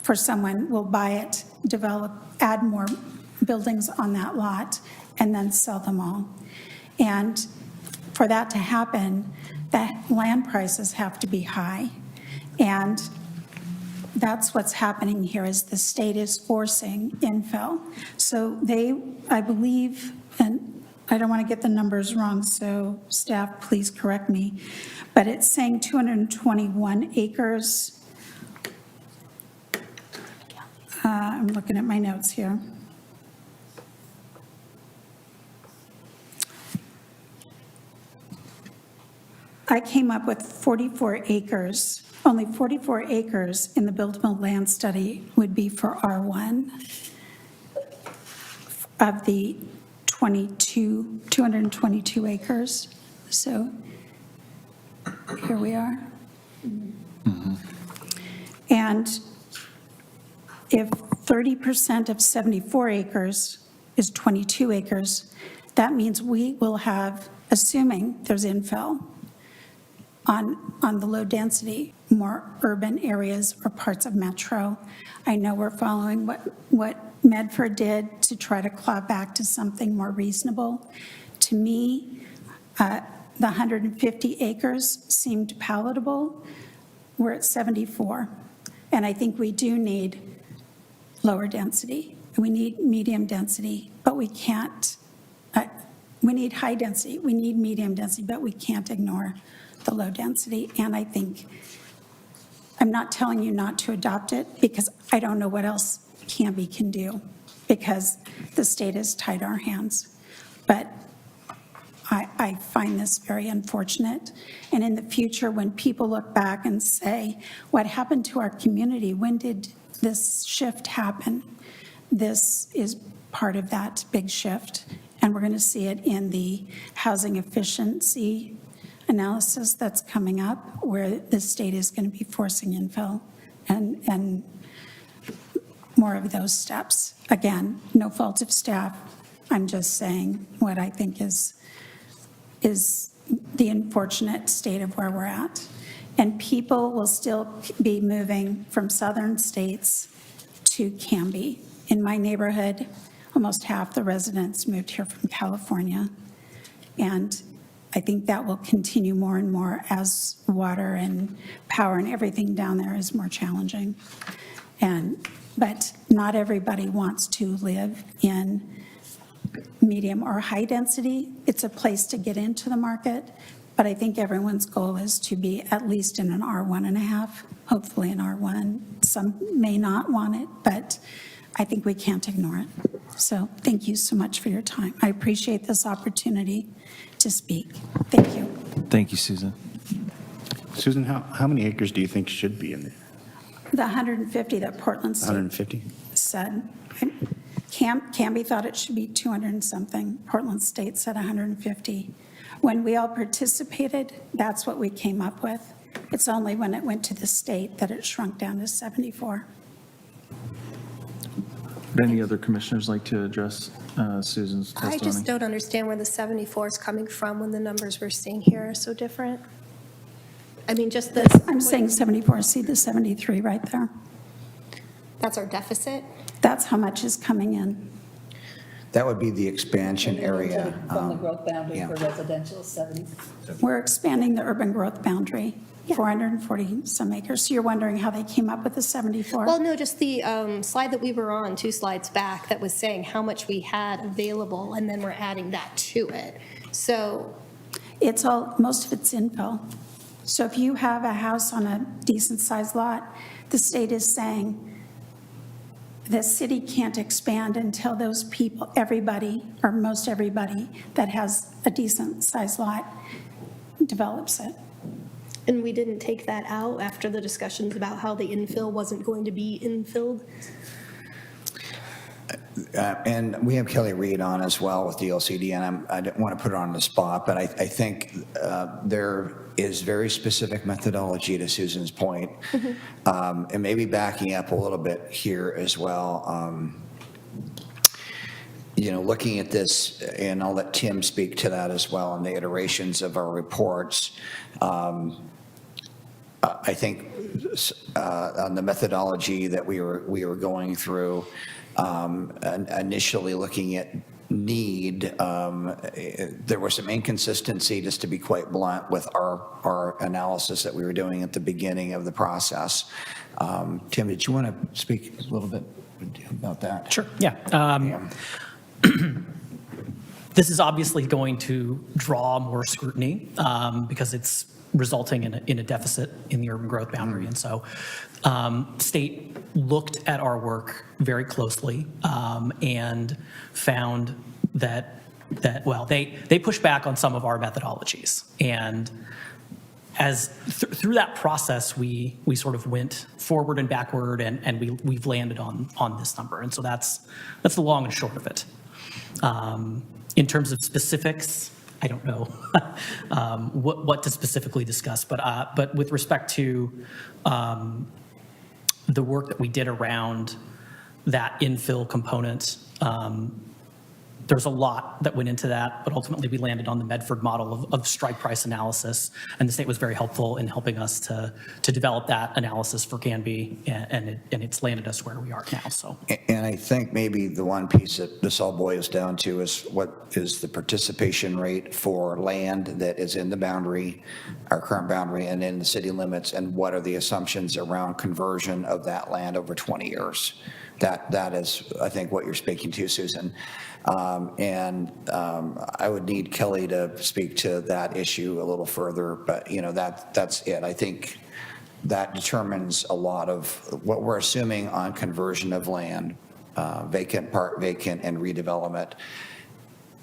for someone will buy it, develop, add more buildings on that lot, and then sell them all. And for that to happen, the land prices have to be high. And that's what's happening here, is the state is forcing infill. So they, I believe, and I don't want to get the numbers wrong, so staff, please correct me, but it's saying 221 acres. I'm looking at my notes here. I came up with 44 acres. Only 44 acres in the buildable land study would be for R1 of the 222 acres. So here we are. And if 30% of 74 acres is 22 acres, that means we will have, assuming there's infill on the low density, more urban areas or parts of Metro. I know we're following what Medford did to try to claw back to something more reasonable. To me, the 150 acres seemed palatable. We're at 74. And I think we do need lower density. We need medium density, but we can't, we need high density, we need medium density, but we can't ignore the low density. And I think, I'm not telling you not to adopt it because I don't know what else Canby can do because the state has tied our hands. But I find this very unfortunate. And in the future, when people look back and say, what happened to our community? When did this shift happen? This is part of that big shift. And we're going to see it in the housing efficiency analysis that's coming up, where the state is going to be forcing infill and more of those steps. Again, no fault of staff. I'm just saying what I think is the unfortunate state of where we're at. And people will still be moving from southern states to Canby. In my neighborhood, almost half the residents moved here from California. And I think that will continue more and more as water and power and everything down there is more challenging. But not everybody wants to live in medium or high density. It's a place to get into the market, but I think everyone's goal is to be at least in an R1.5, hopefully an R1. Some may not want it, but I think we can't ignore it. So thank you so much for your time. I appreciate this opportunity to speak. Thank you. Thank you, Susan. Susan, how many acres do you think should be in there? The 150 that Portland State 150? said. Canby thought it should be 200 and something. Portland State said 150. When we all participated, that's what we came up with. It's only when it went to the state that it shrunk down to 74. Would any other commissioners like to address Susan's testimony? I just don't understand where the 74 is coming from when the numbers we're seeing here are so different. I mean, just this. I'm saying 74, see the 73 right there? That's our deficit? That's how much is coming in. That would be the expansion area. From the growth boundary yeah. for residential, 70. We're expanding the urban growth boundary, 440 some acres. So you're wondering how they came up with the 74? Well, no, just the slide that we were on 2 slides back that was saying how much we had available, and then we're adding that to it. So It's all, most of it's infill. So if you have a house on a decent sized lot, the state is saying the city can't expand until those people, everybody, or most everybody that has a decent sized lot develops it. and we didn't take that out after the discussions about how the infill wasn't going to be infilled? And we have Kelly Reed on as well with the LCD, and I don't want to put her on the spot, but I think there is very specific methodology, to Susan's point. And maybe backing up a little bit here as well. You know, looking at this, and I'll let Tim speak to that as well, and the iterations of our reports. I think on the methodology that we were going through, and initially looking at need, there was some inconsistency, just to be quite blunt, with our analysis that we were doing at the beginning of the process. Tim, did you want to speak a little bit about that? Sure, yeah. This is obviously going to draw more scrutiny because it's resulting in a deficit in the urban growth boundary. And so state looked at our work very closely and found that well, they pushed back on some of our methodologies. And as through that process, we sort of went forward and backward, and we've landed on this number. And so that's the long and short of it. In terms of specifics, I don't know what to specifically discuss, but with respect to the work that we did around that infill component, there's a lot that went into that, but ultimately we landed on the Medford model of strike price analysis, and the state was very helpful in helping us to develop that analysis for Canby, and it's landed us where we are now. So, And I think maybe the one piece that this all boils down to is what is the participation rate for land that is in the boundary, our current boundary, and in the city limits, and what are the assumptions around conversion of that land over 20 years. That is, I think, what you're speaking to, Susan. I would need Kelly to speak to that issue a little further, but that's it. I think that determines a lot of what we're assuming on conversion of land, vacant, part vacant, and redevelopment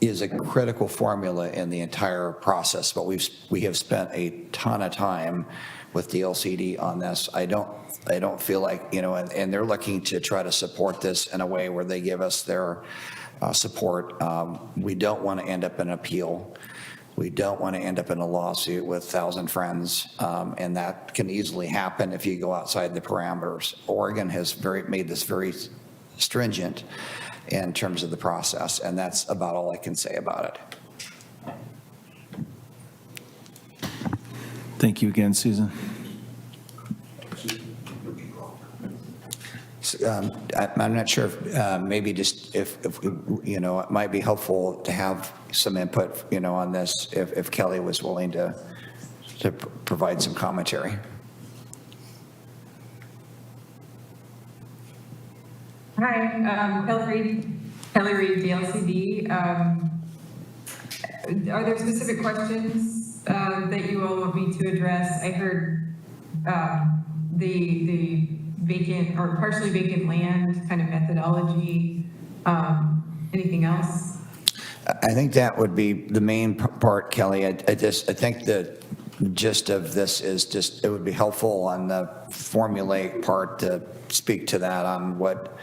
is a critical formula in the entire process. But we have spent a ton of time with the LCD on this. I don't feel like, and they're looking to try to support this in a way where they give us their support. We don't want to end up in an appeal. We don't want to end up in a lawsuit with 1,000 friends, and that can easily happen if you go outside the parameters. Oregon has made this very stringent in terms of the process, and that's about all I can say about it. Thank you again, Susan. I'm not sure if maybe just if it might be helpful to have some input, on this if Kelly was willing to provide some commentary. Hi, Kelly Reed, DLCD. Are there specific questions that you all want me to address? I heard the vacant or partially vacant land kind of methodology. Anything else? I think that would be the main part, Kelly. I think the gist of this is just, it would be helpful on the formulaic part to speak to that on what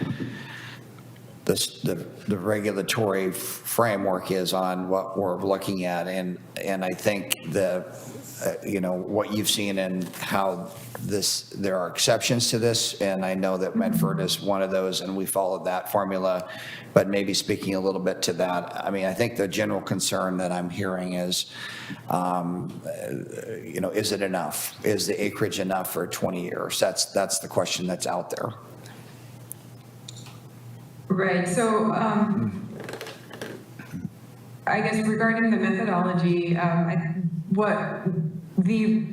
the regulatory framework is on what we're looking at. And I think what you've seen and how there are exceptions to this, and I know that Medford is one of those, and we followed that formula, but maybe speaking a little bit to that. I mean, I think the general concern that I'm hearing is, is it enough? Is the acreage enough for 20 years? That's the question that's out there. Right. So I guess regarding the methodology, what the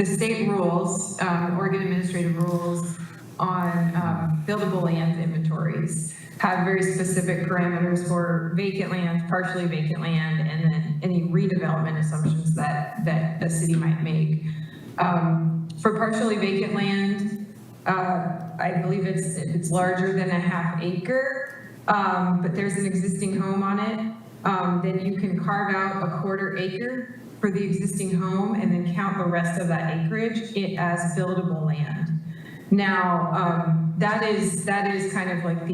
state rules, Oregon administrative rules on buildable land inventories have very specific parameters for vacant land, partially vacant land, and then any redevelopment assumptions that the city might make. For partially vacant land, I believe it's larger than a half acre, but there's an existing home on it. Then you can carve out a 1/4 acre for the existing home and then count the rest of that acreage as buildable land. Now, that is kind of like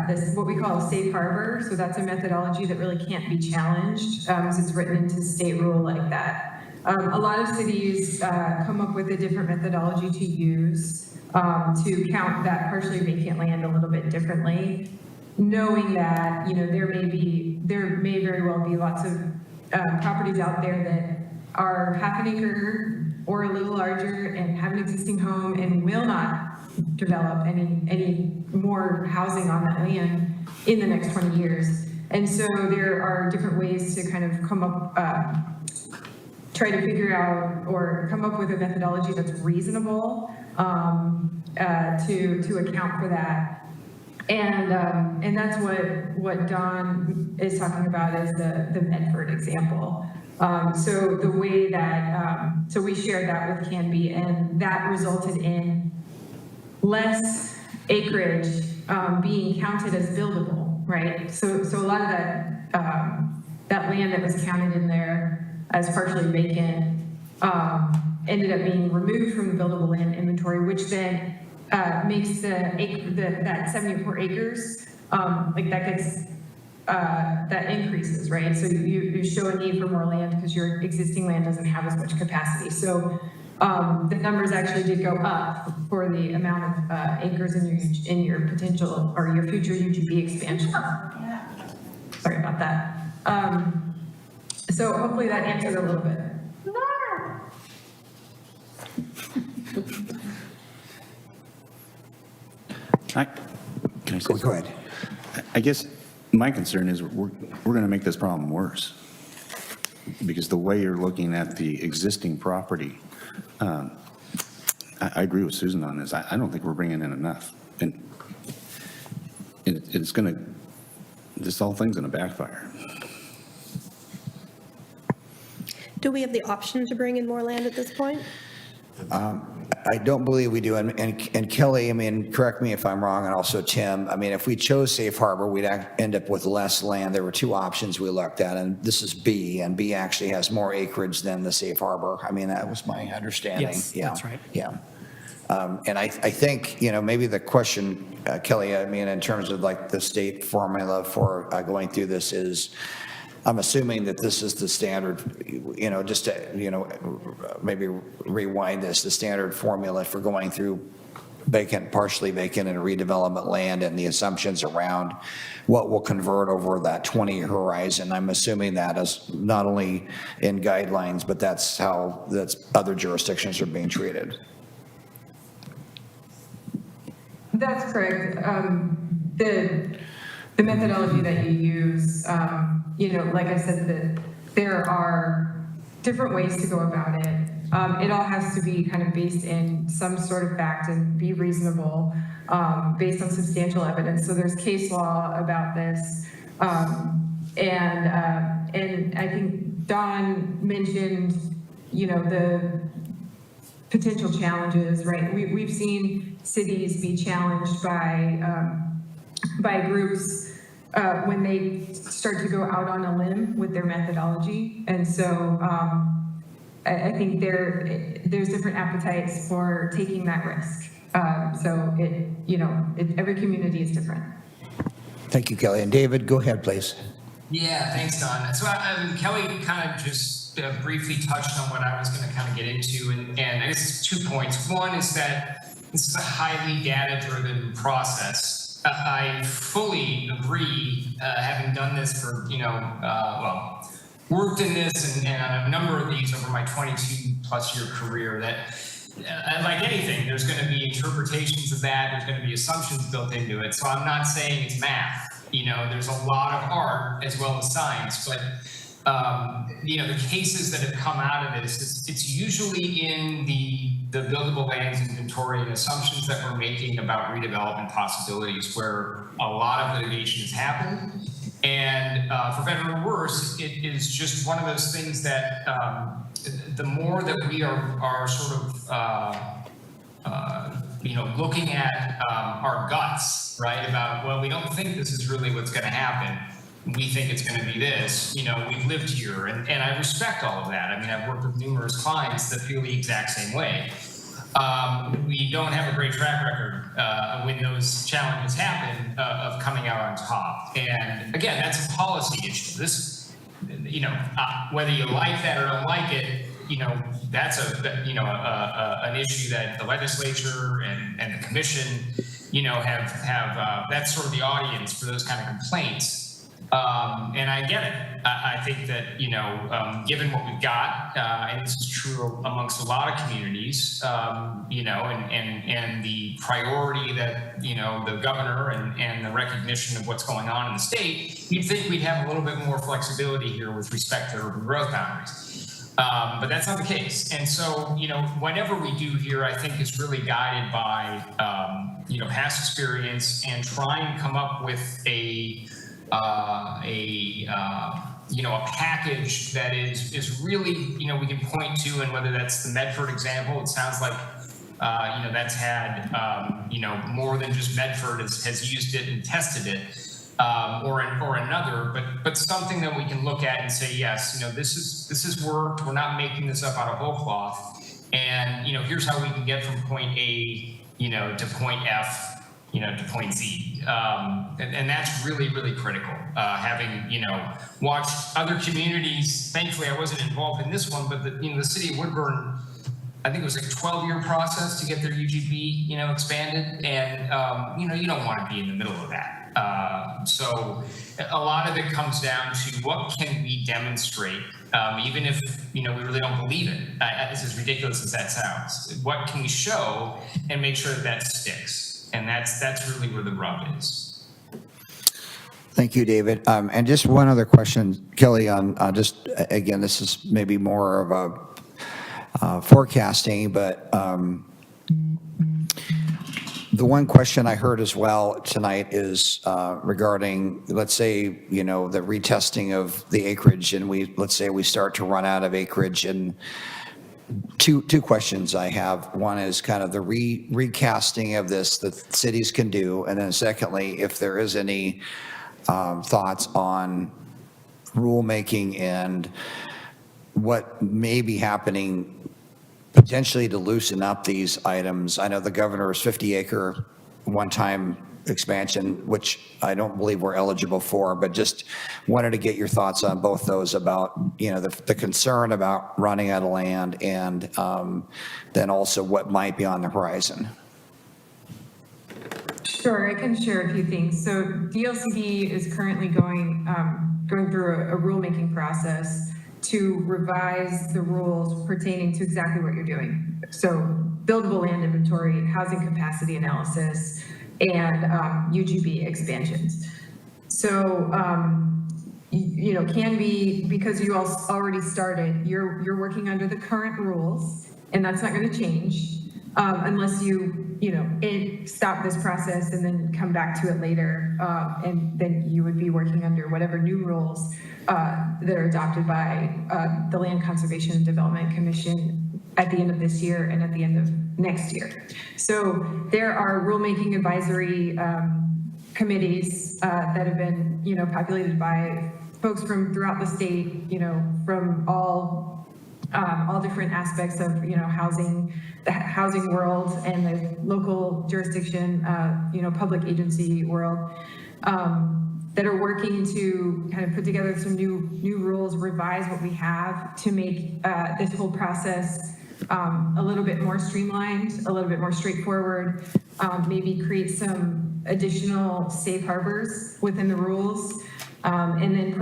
this what we call a safe harbor. So that's a methodology that really can't be challenged as it's written into state rule like that. A lot of cities come up with a different methodology to use to count that partially vacant land a little bit differently, knowing that there may very well be lots of properties out there that are half an acre or a little larger and have an existing home and will not develop any more housing on that land in the next 20 years. And so there are different ways to kind of come up, try to figure out or come up with a methodology that's reasonable to account for that. And that's what Don is talking about is the Medford example. So the way that, so we shared that with Canby, and that resulted in less acreage being counted as buildable, right? So a lot of that land that was counted in there as partially vacant ended up being removed from the buildable land inventory, which then makes that 74 acres, like that gets, that increases, right? So you show a need for more land because your existing land doesn't have as much capacity. So the numbers actually did go up for the amount of acres in your potential or your future UGB expansion. Sorry about that. So hopefully that answered a little bit. Can I say Go ahead. I guess my concern is we're going to make this problem worse because the way you're looking at the existing property, I agree with Susan on this. I don't think we're bringing in enough. And it's going to, this whole thing's going to backfire. Do we have the option to bring in more land at this point? I don't believe we do. And Kelly, I mean, correct me if I'm wrong, and also Tim, I mean, if we chose safe harbor, we'd end up with less land. There were two options we looked at, and this is B, and B actually has more acreage than the safe harbor. I mean, that was my understanding. Yes, Yeah. that's right. Yeah. And I think, maybe the question, Kelly, I mean, in terms of like the state formula for going through this is, I'm assuming that this is the standard, just to, maybe rewind this, the standard formula for going through vacant, partially vacant, and redevelopment land, and the assumptions around what will convert over that 20-year horizon. I'm assuming that is not only in guidelines, but that's how other jurisdictions are being treated. That's correct. The methodology that you use, like I said, that there are different ways to go about it. It all has to be kind of based in some sort of fact and be reasonable, based on substantial evidence. So there's case law about this. And I think Don mentioned, the potential challenges, right? We've seen cities be challenged by groups when they start to go out on a limb with their methodology. And so I think there's different appetites for taking that risk. So every community is different. Thank you, Kelly. And David, go ahead, please. Yeah, thanks, Don. So Kelly kind of just briefly touched on what I was going to kind of get into, and I guess it's 2 points. One is that this is a highly data-driven process. I fully agree, having done this for, worked in this and on a number of these over my 22-plus year career, that like anything, there's going to be interpretations of that, there's going to be assumptions built into it. So I'm not saying it's math. There's a lot of art as well as science, but the cases that have come out of this, it's usually in the buildable lands inventory and assumptions that we're making about redevelopment possibilities where a lot of litigation has happened. And for better or worse, it is just one of those things that the more that we are sort of, looking at our guts, right, about, well, we don't think this is really what's going to happen. We think it's going to be this, we've lived here, and I respect all of that. I mean, I've worked with numerous clients that feel the exact same way. We don't have a great track record when those challenges happen of coming out on top. And again, that's a policy issue. This, whether you like that or don't like it, that's an issue that the legislature and the commission, have that's sort of the audience for those kind of complaints. And I get it. I think that, given what we've got, and this is true amongst a lot of communities, and the priority that, the governor and the recognition of what's going on in the state, you'd think we'd have a little bit more flexibility here with respect to urban growth boundaries. But that's not the case. And so, whatever we do here, I think is really guided by, past experience and try and come up with a package that is really, we can point to, and whether that's the Medford example, it sounds like, that's had, more than just Medford has used it and tested it, or another, but something that we can look at and say, yes, this is worked. We're not making this up out of whole cloth. And, here's how we can get from point A, to point F, to point Z. And that's really, really critical. Having, watched other communities, thankfully I wasn't involved in this one, but the city of Woodburn, I think it was a 12-year process to get their UGB, expanded. And, you don't want to be in the middle of that. So a lot of it comes down to what can we demonstrate, even if, we really don't believe it, as ridiculous as that sounds. What can we show and make sure that sticks? And that's really where the rub is. Thank you, David. And just one other question, Kelly, on just, again, this is maybe more of a forecasting, but the one question I heard as well tonight is regarding, let's say, the retesting of the acreage, and let's say we start to run out of acreage. And two questions I have. One is kind of the recasting of this that cities can do, and then secondly, if there is any thoughts on rulemaking and what may be happening potentially to loosen up these items. I know the governor's 50-acre one-time expansion, which I don't believe we're eligible for, but just wanted to get your thoughts on both those about, the concern about running out of land and then also what might be on the horizon. Sure, I can share a few things. So DLCD is currently going through a rulemaking process to revise the rules pertaining to exactly what you're doing. So buildable land inventory, housing capacity analysis, and UGB expansions. So, Canby, because you all already started, you're working under the current rules, and that's not going to change unless you stop this process and then come back to it later, and then you would be working under whatever new rules that are adopted by the Land Conservation and Development Commission at the end of this year and at the end of next year. So there are rulemaking advisory committees that have been, populated by folks from throughout the state, from all different aspects of, housing, the housing world and the local jurisdiction, public agency world, that are working to kind of put together some new rules, revise what we have to make this whole process a little bit more streamlined, a little bit more straightforward, maybe create some additional safe harbors within the rules, and then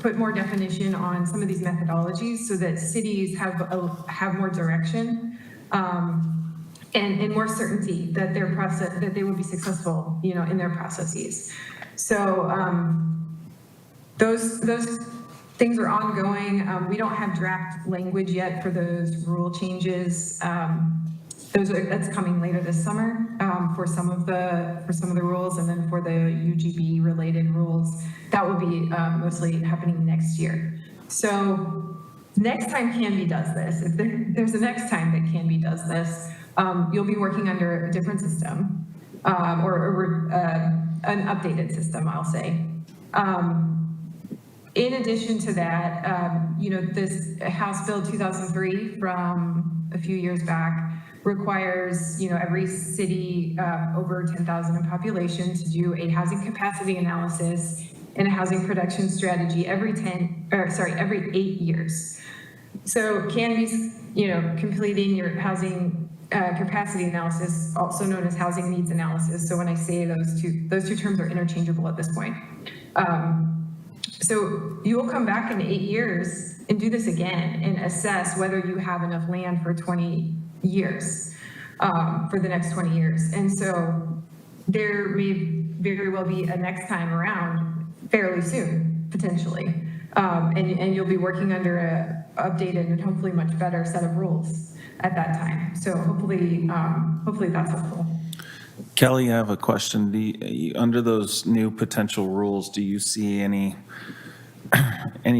put more definition on some of these methodologies so that cities have more direction and more certainty that that they will be successful, in their processes. So those things are ongoing. We don't have draft language yet for those rule changes. That's coming later this summer for some of the rules, and then for the UGB related rules, that will be mostly happening next year. So next time Canby does this, if there's a next time that Canby does this, you'll be working under a different system or an updated system, I'll say. In addition to that, this House Bill 2003 from a few years back requires, every city over 10,000 in population to do a housing capacity analysis and a housing production strategy every 8 years. So Canby's, completing your housing capacity analysis, also known as housing needs analysis. So when I say those two terms are interchangeable at this point. So you will come back in 8 years and do this again and assess whether you have enough land for 20 years, for the next 20 years. And so there may very well be a next time around fairly soon, potentially. And you'll be working under a updated and hopefully much better set of rules at that time. So hopefully that's helpful. Kelly, I have a question. Under those new potential rules, do you see any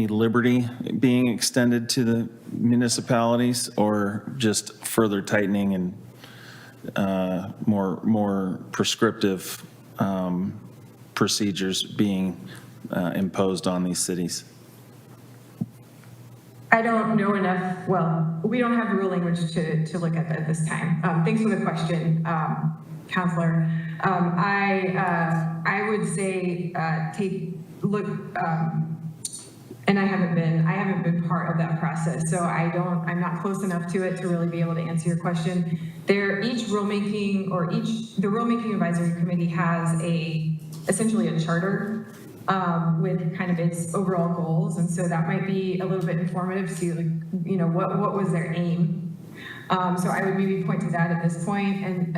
liberty being extended to the municipalities, or just further tightening and more prescriptive procedures being imposed on these cities? I don't know enough. Well, we don't have rule language to look at this time. Thanks for the question, Counselor. I would say and I haven't been part of that process, so I'm not close enough to it to really be able to answer your question. The rulemaking advisory committee has essentially a charter with kind of its overall goals, and so that might be a little bit informative to what was their aim. So I would maybe point to that at this point, and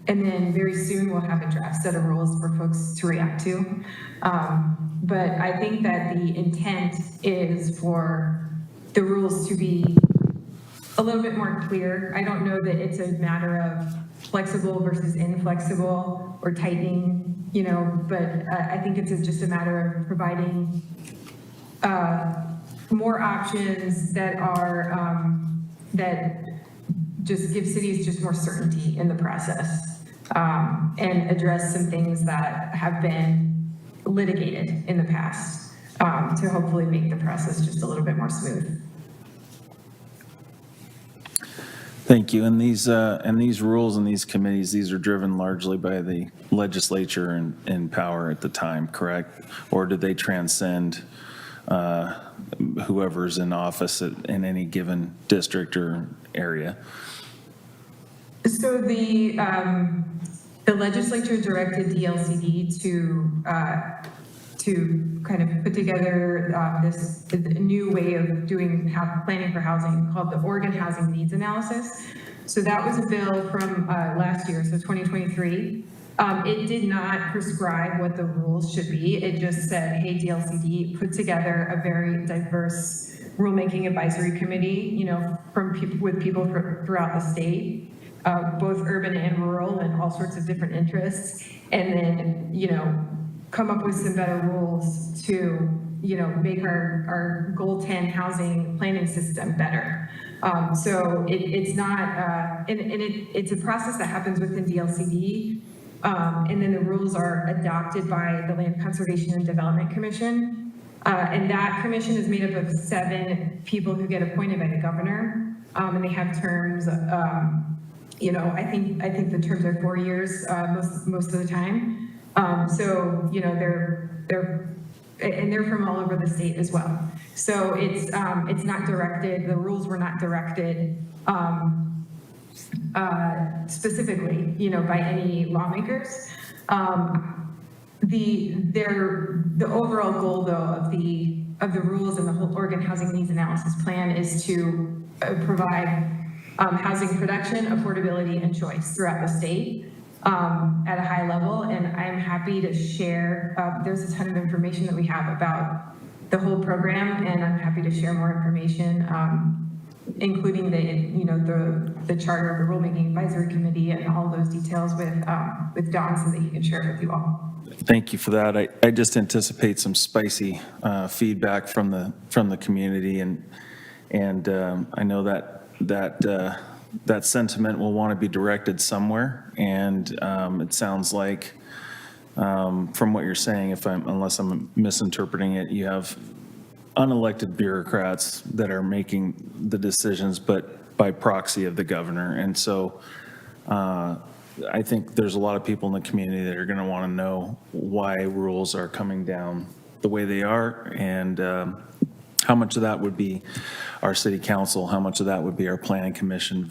then very soon we'll have a draft set of rules for folks to react to. But I think that the intent is for the rules to be a little bit more clear. I don't know that it's a matter of flexible versus inflexible or tightening, but I think it's just a matter of providing more options that are that just give cities just more certainty in the process, and address some things that have been litigated in the past, to hopefully make the process just a little bit more smooth. Thank you. And these rules and these committees, these are driven largely by the legislature in power at the time, correct? Or do they transcend whoever's in office in any given district or area? So the legislature directed DLCD to kind of put together this new way of doing planning for housing called the Oregon Housing Needs Analysis. So that was a bill from last year, so 2023. It did not prescribe what the rules should be. It just said, hey, DLCD, put together a very diverse rulemaking advisory committee, you know, with people throughout the state. Both urban and rural and all sorts of different interests, and then, you know, come up with some better rules to, you know, make our Goal 10 housing planning system better. So it's not, it's a process that happens within DLCD, and then the rules are adopted by the Land Conservation and Development Commission, and that commission is made up of 7 people who get appointed by the governor, and they have terms. You know, I think the terms are 4 years most of the time. So, you know, they're from all over the state as well. So it's not directed. The rules were not directed specifically, you know, by any lawmakers. The overall goal, though, of the rules and the whole Oregon Housing Needs Analysis Plan is to provide housing production, affordability, and choice throughout the state at a high level. And I'm happy to share, there's a ton of information that we have about the whole program, and I'm happy to share more information, including the charter of the Rulemaking Advisory Committee and all those details with Don so that he can share it with you all. Thank you for that. I just anticipate some spicy feedback from the community, and I know that sentiment will want to be directed somewhere, and it sounds like from what you're saying, unless I'm misinterpreting it, you have unelected bureaucrats that are making the decisions, but by proxy of the governor. And so I think there's a lot of people in the community that are going to want to know why rules are coming down the way they are, and how much of that would be our city council, how much of that would be our planning commission,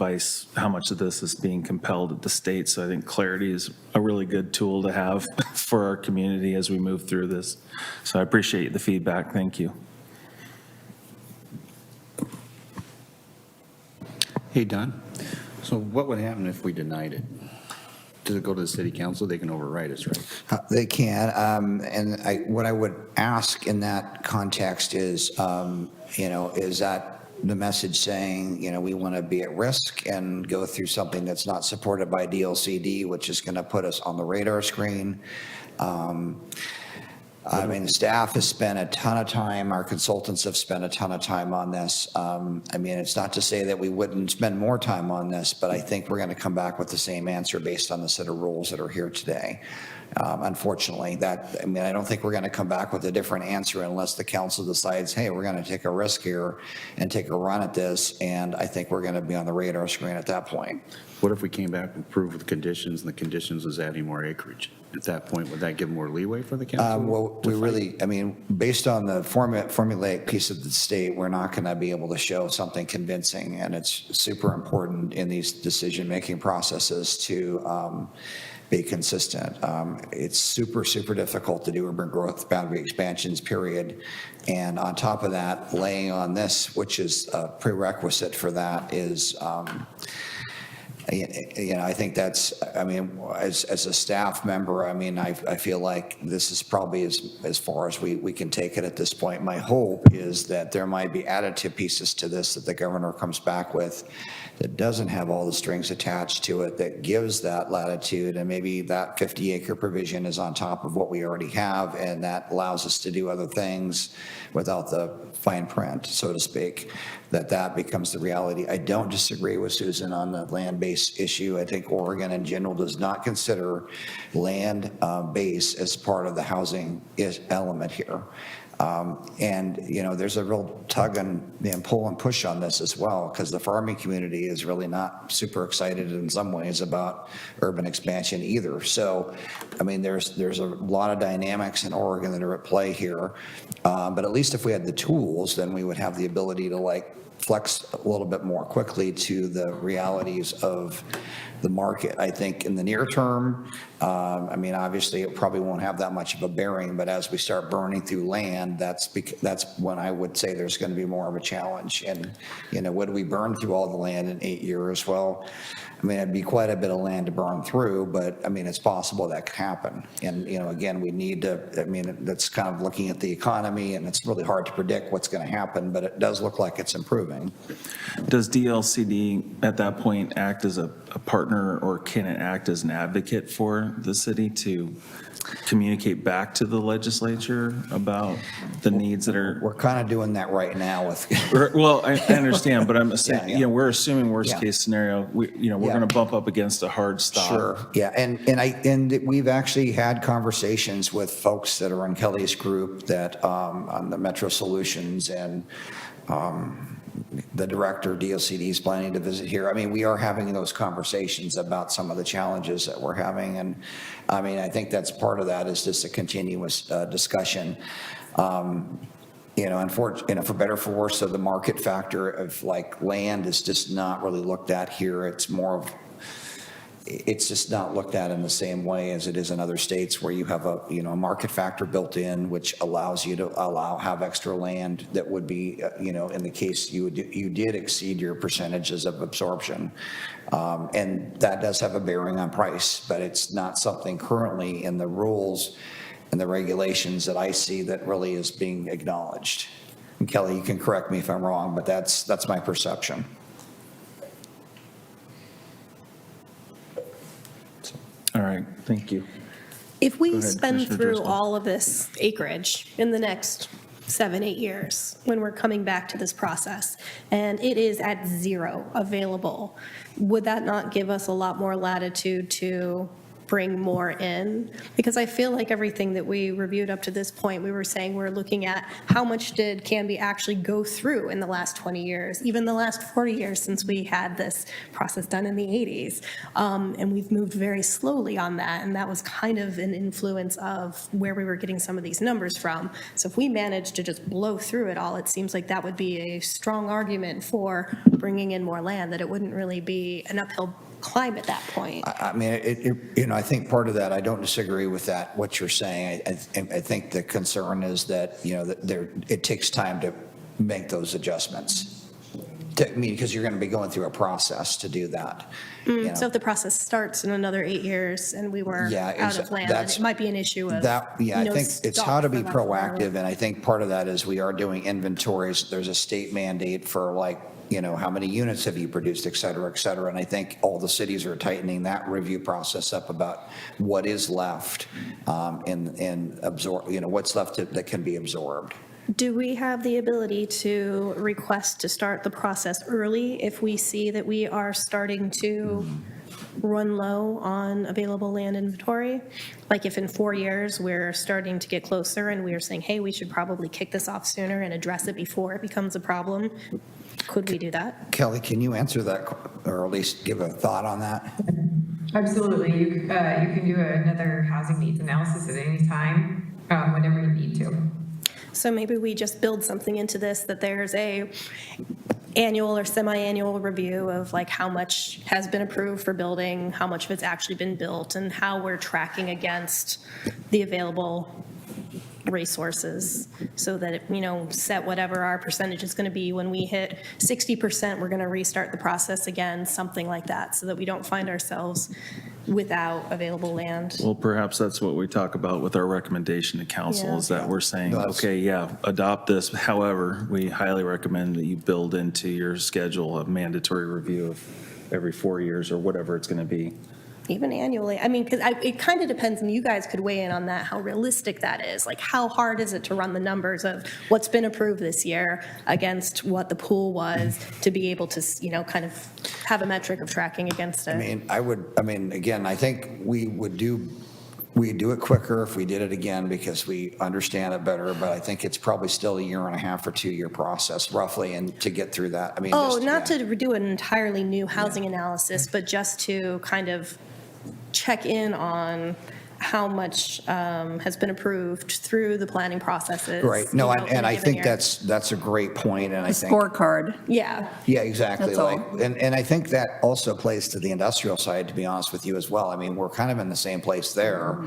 how much of this is being compelled at the state. So I think clarity is a really good tool to have for our community as we move through this. So I appreciate the feedback. Thank you. Hey, Don, so what would happen if we denied it? Does it go to the city council? They can override us, right? They can, and what I would ask in that context is, you know, is that the message saying, you know, we want to be at risk and go through something that's not supported by DLCD, which is going to put us on the radar screen? I mean, staff has spent a ton of time, our consultants have spent a ton of time on this. I mean, it's not to say that we wouldn't spend more time on this, but I think we're going to come back with the same answer based on the set of rules that are here today. Unfortunately, I don't think we're going to come back with a different answer unless the council decides, hey, we're going to take a risk here and take a run at this, and I think we're going to be on the radar screen at that point. What if we came back and approved with conditions, and the conditions was adding more acreage? At that point, would that give more leeway for the council? Well, we really, I mean, based on the formulaic piece of the state, we're not going to be able to show something convincing, and it's super important in these decision-making processes to be consistent. It's super, super difficult to do urban growth boundary expansions, period. And on top of that, laying on this, which is a prerequisite for that, is you know, I think that's, I mean, as a staff member, I mean, I feel like this is probably as far as we can take it at this point. My hope is that there might be additive pieces to this that the governor comes back with that doesn't have all the strings attached to it, that gives that latitude, and maybe that 50-acre provision is on top of what we already have, and that allows us to do other things without the fine print, so to speak, that becomes the reality. I don't disagree with Susan on the land-based issue. I think Oregon in general does not consider land base as part of the housing element here. And, there's a real tug and pull and push on this as well, because the farming community is really not super excited in some ways about urban expansion either. So, there's a lot of dynamics in Oregon that are at play here. But at least if we had the tools, then we would have the ability to flex a little bit more quickly to the realities of the market. I think in the near term, obviously it probably won't have that much of a bearing, but as we start burning through land, that's when I would say there's going to be more of a challenge. And, would we burn through all the land in 8 years? Well, it'd be quite a bit of land to burn through, but it's possible that could happen. And, again, we need to, that's kind of looking at the economy, and it's really hard to predict what's going to happen, but it does look like it's improving. Does DLCD at that point act as a partner, or can it act as an advocate for the city to communicate back to the legislature about the needs that are? We're kind of doing that right now with. Well, I understand, but I'm saying, Yeah. we're assuming worst Yeah. case scenario, we're going to bump up against a hard stop. Sure, yeah, and we've actually had conversations with folks that are in Kelly's group that, on the Metro Solutions, and the director of DLCD is planning to visit here. We are having those conversations about some of the challenges that we're having, and I think that's part of that is just a continuous discussion. Unfortunately, for better or for worse, so the market factor of land is just not really looked at here. It's just not looked at in the same way as it is in other states, where you have a market factor built in, which allows you to have extra land that would be in the case you did exceed your percentages of absorption, and that does have a bearing on price, but it's not something currently in the rules and the regulations that I see that really is being acknowledged. And Kelly, you can correct me if I'm wrong, but that's my perception. All right, thank you. If we Go ahead, spend Commissioner through Driscoll. all of this acreage in the next 7-8 years, when we're coming back to this process, and it is at zero available, would that not give us a lot more latitude to bring more in? Because I feel like everything that we reviewed up to this point, we were saying we're looking at how much did Canby actually go through in the last 20 years, even the last 40 years since we had this process done in the 80s. And we've moved very slowly on that, and that was kind of an influence of where we were getting some of these numbers from. So if we managed to just blow through it all, it seems like that would be a strong argument for bringing in more land, that it wouldn't really be an uphill climb at that point. I think part of that, I don't disagree with that, what you're saying. I think the concern is that, it takes time to make those adjustments. Because you're going to be going through a process to do that. So if the process starts in another 8 years and we were out of land, then it might be an issue of I think it's how to be stop for proactive, and I think part of that is we are doing inventories. There's a state mandate for how many units have you produced, et cetera, et cetera. And I think all the cities are tightening that review process up about what is left and absorb, what's left that can be absorbed. Do we have the ability to request to start the process early if we see that we are starting to run low on available land inventory? Like if in 4 years we're starting to get closer and we are saying, hey, we should probably kick this off sooner and address it before it becomes a problem, could we do that? Kelly, can you answer that, or at least give a thought on that? Absolutely. You can do another housing needs analysis at any time, whenever you need to. So maybe we just build something into this, that there's a annual or semi-annual review of how much has been approved for building, how much of it's actually been built, and how we're tracking against the available resources, so that it, set whatever our percentage is going to be. When we hit 60%, we're going to restart the process again, something like that, so that we don't find ourselves without available land. Well, perhaps that's what we talk about with our recommendation to council, is that we're saying, okay, adopt this. However, we highly recommend that you build into your schedule a mandatory review of every 4 years or whatever it's going to be. Even annually. Because it kind of depends, and you guys could weigh in on that, how realistic that is. How hard is it to run the numbers of what's been approved this year against what the pool was, to be able to, kind of have a metric of tracking against it? Again, I think we would do we'd do it quicker if we did it again because we understand it better, but I think it's probably still a 1.5 or 2 year process roughly, and to get through that, I mean. Oh, just- not yeah. to do an entirely new housing analysis, but just to kind of check in on how much has been approved through the planning processes. Right, no, you know, in and a I given think year. that's a great point, and I A think. scorecard. Yeah. Yeah, exactly. That's all. Like, and I think that also plays to the industrial side, to be honest with you as well. I mean, we're kind of in the same place there,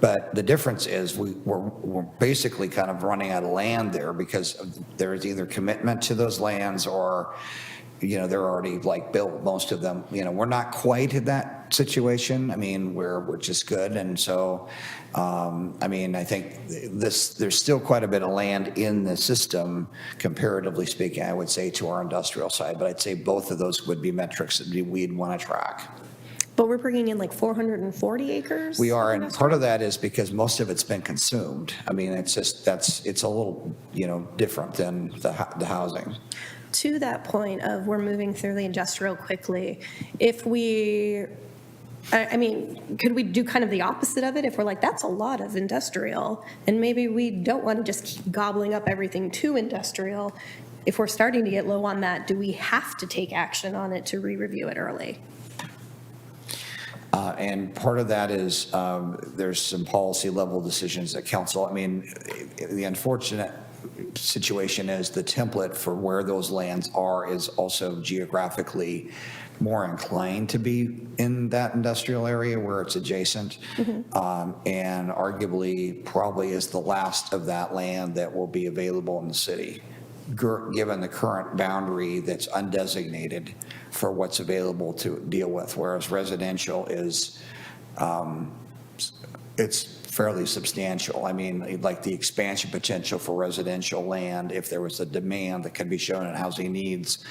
but the difference is we're basically kind of running out of land there because there is either commitment to those lands or, you know, they're already like built, most of them. You know, we're not quite in that situation. I mean, we're just good, and so, I mean, I think there's still quite a bit of land in the system, comparatively speaking, I would say, to our industrial side, but I'd say both of those would be metrics that we'd want to track. But we're bringing in like 440 acres? We are, and part of that is because most of it's been consumed. I mean, it's just, it's a little, you know, different than the housing. To that point of we're moving through the industrial quickly, if we, I mean, could we do kind of the opposite of it? If we're like, that's a lot of industrial, and maybe we don't want to just keep gobbling up everything to industrial. If we're starting to get low on that, do we have to take action on it to re-review it early? And part of that is there's some policy level decisions at council. I mean, the unfortunate situation is the template for where those lands are is also geographically more inclined to be in that industrial area where it's adjacent, and arguably probably is the last of that land that will be available in the city, given the current boundary that's undesignated for what's available to deal with, whereas residential is, it's fairly substantial. I mean, like the expansion potential for residential land, if there was a demand that could be shown in housing needs,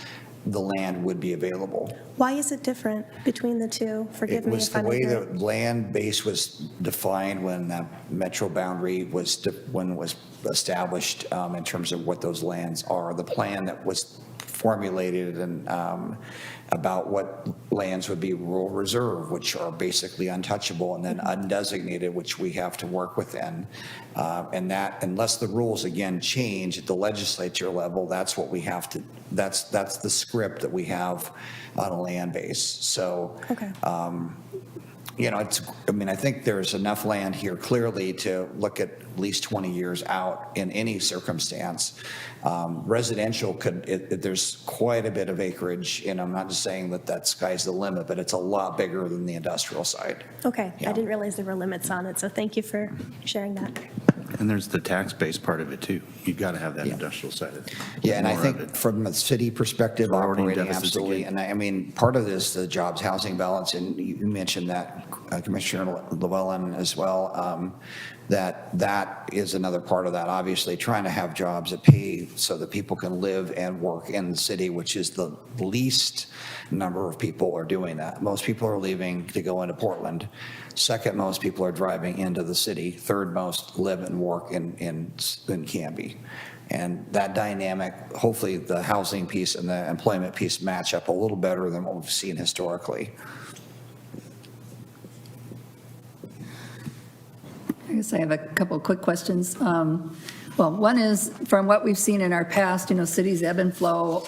the land would be available. Why is it different between the two? Forgive It me was if the I'm way the ignorant. land base was defined when the metro boundary was, when it was established in terms of what those lands are. The plan that was formulated and about what lands would be rural reserve, which are basically untouchable, and then undesignated, which we have to work within. And that, unless the rules again change at the legislature level, that's what we have to, that's the script that we have on a land base. So, Okay. you know, it's, I mean, I think there's enough land here clearly to look at least 20 years out in any circumstance. Residential could, there's quite a bit of acreage, and I'm not just saying that that sky's the limit, but it's a lot bigger than the industrial side. Okay, Yeah. I didn't realize there were limits on it, so thank you for sharing that. And there's the tax-based part of it, too. You've got to have that industrial side of it. Yeah, and I More of think it. from a city perspective, We're already in operating, deficit absolutely. again. And I mean, part of this, the jobs housing balance, and you mentioned that, Commissioner Llewellyn as well, that is another part of that, obviously, trying to have jobs that pay so that people can live and work in the city, which is the least number of people are doing that. Most people are leaving to go into Portland. Second most people are driving into the city. Third most live and work in Canby. And that dynamic, hopefully the housing piece and the employment piece match up a little better than what we've seen historically. I guess I have a couple of quick questions. Well, one is, from what we've seen in our past, you know, cities ebb and flow,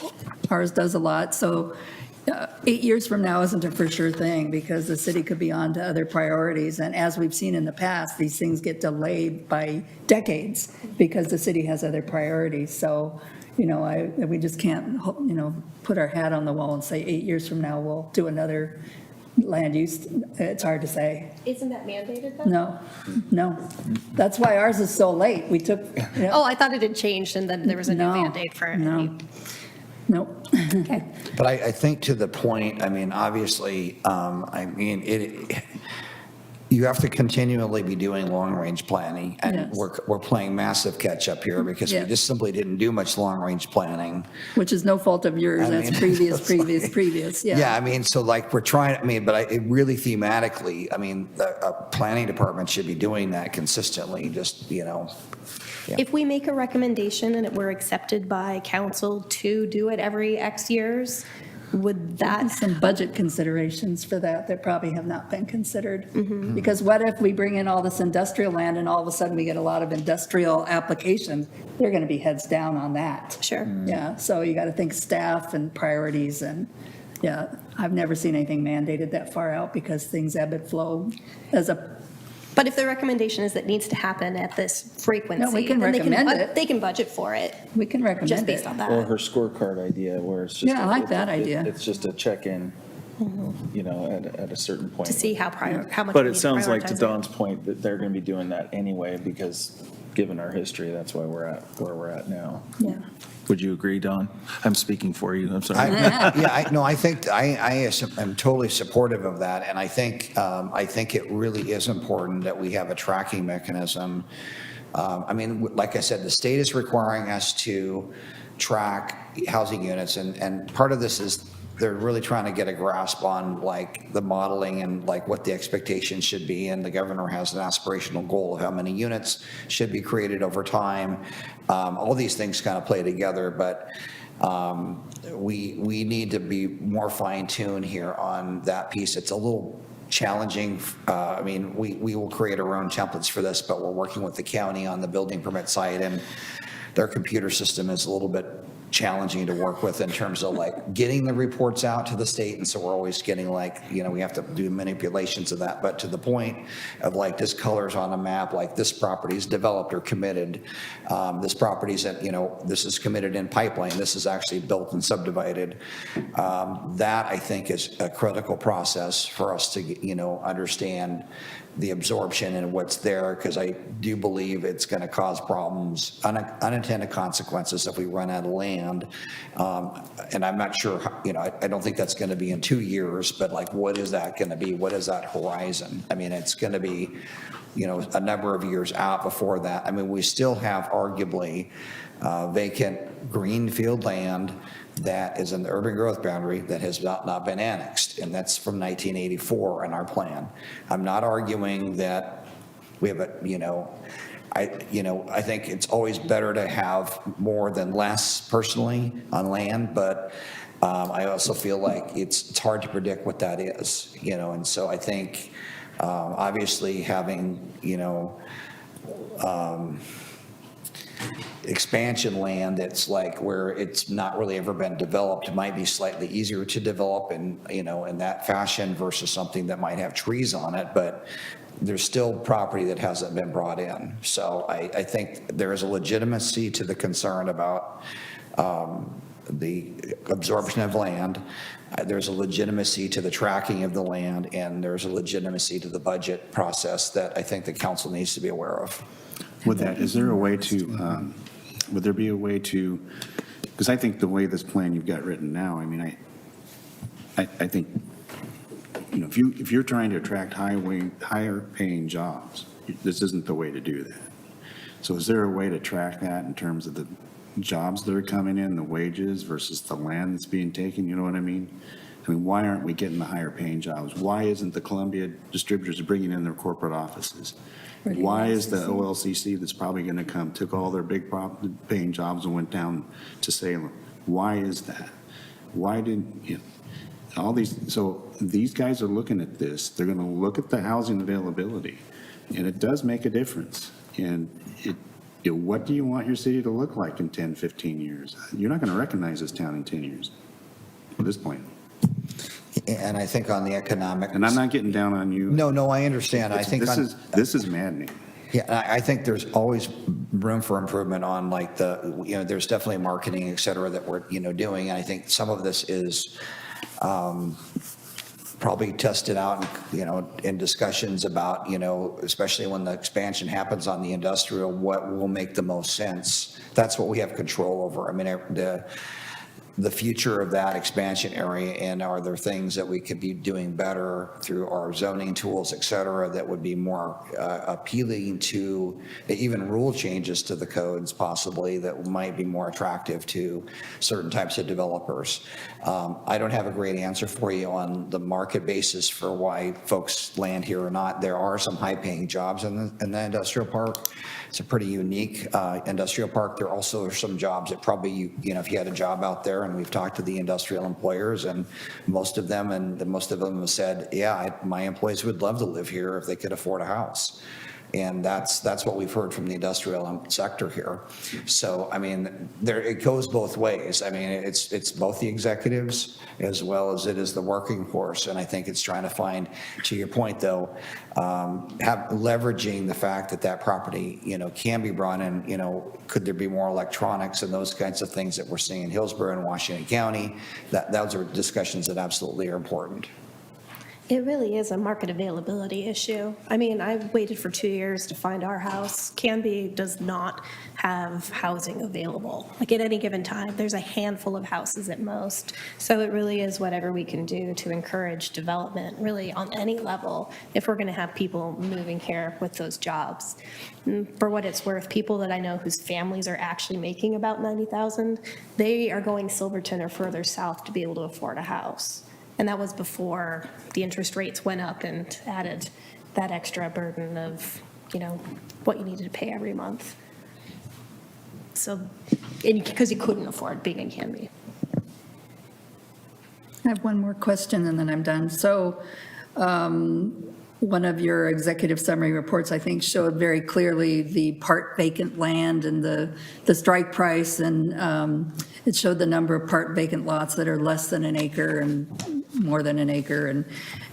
ours does a lot, so 8 years from now isn't a for sure thing, because the city could be on to other priorities, and as we've seen in the past, these things get delayed by decades because the city has other priorities, so, you know, we just can't, you know, put our hat on the wall and say 8 years from now we'll do another land use. It's hard to say. Isn't that mandated then? No. That's why ours is so late. We took, you know, Oh, I thought it had changed and then there was a new No, mandate for no. any. nope. Okay. But I think to the point, I mean, obviously, I mean, you have to continually be doing long-range planning, and Yes. we're playing massive catch-up here because we Yeah. just simply didn't do much long-range planning. Which is no fault of yours. I That's mean, previous. Yeah. Yeah, I mean, so like we're trying, I mean, but it really thematically, I mean, the planning department should be doing that consistently, just, you know. Yeah. If we make a recommendation and it were accepted by council to do it every X years, would that, Some budget considerations for that probably have not been considered. Mm-hmm. Because what if we bring in all this industrial land and all of a sudden we get a lot of industrial applications? They're going to be heads down on that. sure. Yeah, so you got to think staff and priorities and, yeah, I've never seen anything mandated that far out because things ebb and flow as a, But if the recommendation is that needs to happen at this frequency. No, we can then recommend it. They can budget for it, we can recommend just it. based on that. Or her scorecard idea where it's just. Yeah, I like that idea. It's just a check-in, you know, at a certain point. To see how much. But we it need to sounds like to prioritize it. Don's point that they're going to be doing that anyway because given our history, that's why we're at where we're at now. Yeah. Would you agree, Don? I'm speaking for you. I'm I, sorry. yeah, I think I am totally supportive of that, and I think it really is important that we have a tracking mechanism. I mean, like I said, the state is requiring us to track housing units, and part of this is they're really trying to get a grasp on like the modeling and like what the expectations should be, and the governor has an aspirational goal of how many units should be created over time. All these things kind of play together, but we need to be more fine-tuned here on that piece. It's a little challenging. I mean, we will create our own templates for this, but we're working with the county on the building permit side, and their computer system is a little bit challenging to work with in terms of like getting the reports out to the state. And so we're always getting like, you know, we have to do manipulations of that, but to the point of like this colors on a map, like this property is developed or committed. This property's at, you know, this is committed in pipeline. This is actually built and subdivided. That I think is a critical process for us to, you know, understand the absorption and what's there, because I do believe it's going to cause problems, unintended consequences if we run out of land. And I'm not sure, you know, I don't think that's going to be in 2 years, but like, what is that going to be? What is that horizon? I mean, it's going to be, you know, a number of years out before that. I mean, we still have arguably vacant greenfield land that is in the urban growth boundary that has not been annexed, and that's from 1984 in our plan. I'm not arguing that we have a, you know, I think it's always better to have more than less personally on land, but I also feel like it's hard to predict what that is, you know, and so I think obviously having, you know, expansion land that's like where it's not really ever been developed might be slightly easier to develop in, you know, in that fashion versus something that might have trees on it, but there's still property that hasn't been brought in. So I think there is a legitimacy to the concern about the absorption of land. There's a legitimacy to the tracking of the land, and there's a legitimacy to the budget process that I think the council needs to be aware of. With that, is there a way to, would there be a way to, because I think the way this plan you've got written now, I mean, I think, you know, if you're trying to attract higher paying jobs, this isn't the way to do that. So is there a way to track that in terms of the jobs that are coming in, the wages versus the land that's being taken, you know what I mean? I mean, why aren't we getting the higher paying jobs? Why isn't the Columbia distributors bringing in their corporate offices? Why is the OLCC that's probably going to come, took all their big paying jobs and went down to Salem? Why is that? Why didn't, you know, all these, so these guys are looking at this, they're going to look at the housing availability, and it does make a difference. And what do you want your city to look like in 10, 15 years? You're not going to recognize this town in 10 years at this point. And I think on the economic. And I'm not getting down on you. No, I understand. I think this is maddening. Yeah, I think there's always room for improvement on like the, you know, there's definitely marketing, et cetera, that we're, you know, doing. And I think some of this is probably tested out, you know, in discussions about, you know, especially when the expansion happens on the industrial, what will make the most sense. That's what we have control over. I mean, the future of that expansion area, and are there things that we could be doing better through our zoning tools, et cetera, that would be more appealing to even rule changes to the codes possibly that might be more attractive to certain types of developers. I don't have a great answer for you on the market basis for why folks land here or not. There are some high paying jobs in the industrial park. It's a pretty unique industrial park. There also are some jobs that probably, you know, if you had a job out there and we've talked to the industrial employers, and most of them have said, yeah, my employees would love to live here if they could afford a house. And that's what we've heard from the industrial sector here. So, I mean, it goes both ways. I mean, it's both the executives as well as it is the working force. And I think it's trying to find, to your point though, leveraging the fact that property, can be brought in, could there be more electronics and those kinds of things that we're seeing in Hillsborough and Washington County? Those are discussions that absolutely are important. It really is a market availability issue. I mean, I waited for 2 years to find our house. Canby does not have housing available. Like at any given time, there's a handful of houses at most. So it really is whatever we can do to encourage development, really on any level, if we're going to have people moving here with those jobs. And for what it's worth, people that I know whose families are actually making about $90,000, they are going Silverton or further south to be able to afford a house. And that was before the interest rates went up and added that extra burden of, what you needed to pay every month. So, because you couldn't afford being in Canby. I have one more question and then I'm done. So one of your executive summary reports, I think, showed very clearly the part vacant land and the strike price, and it showed the number of part vacant lots that are less than an acre and more than an acre, and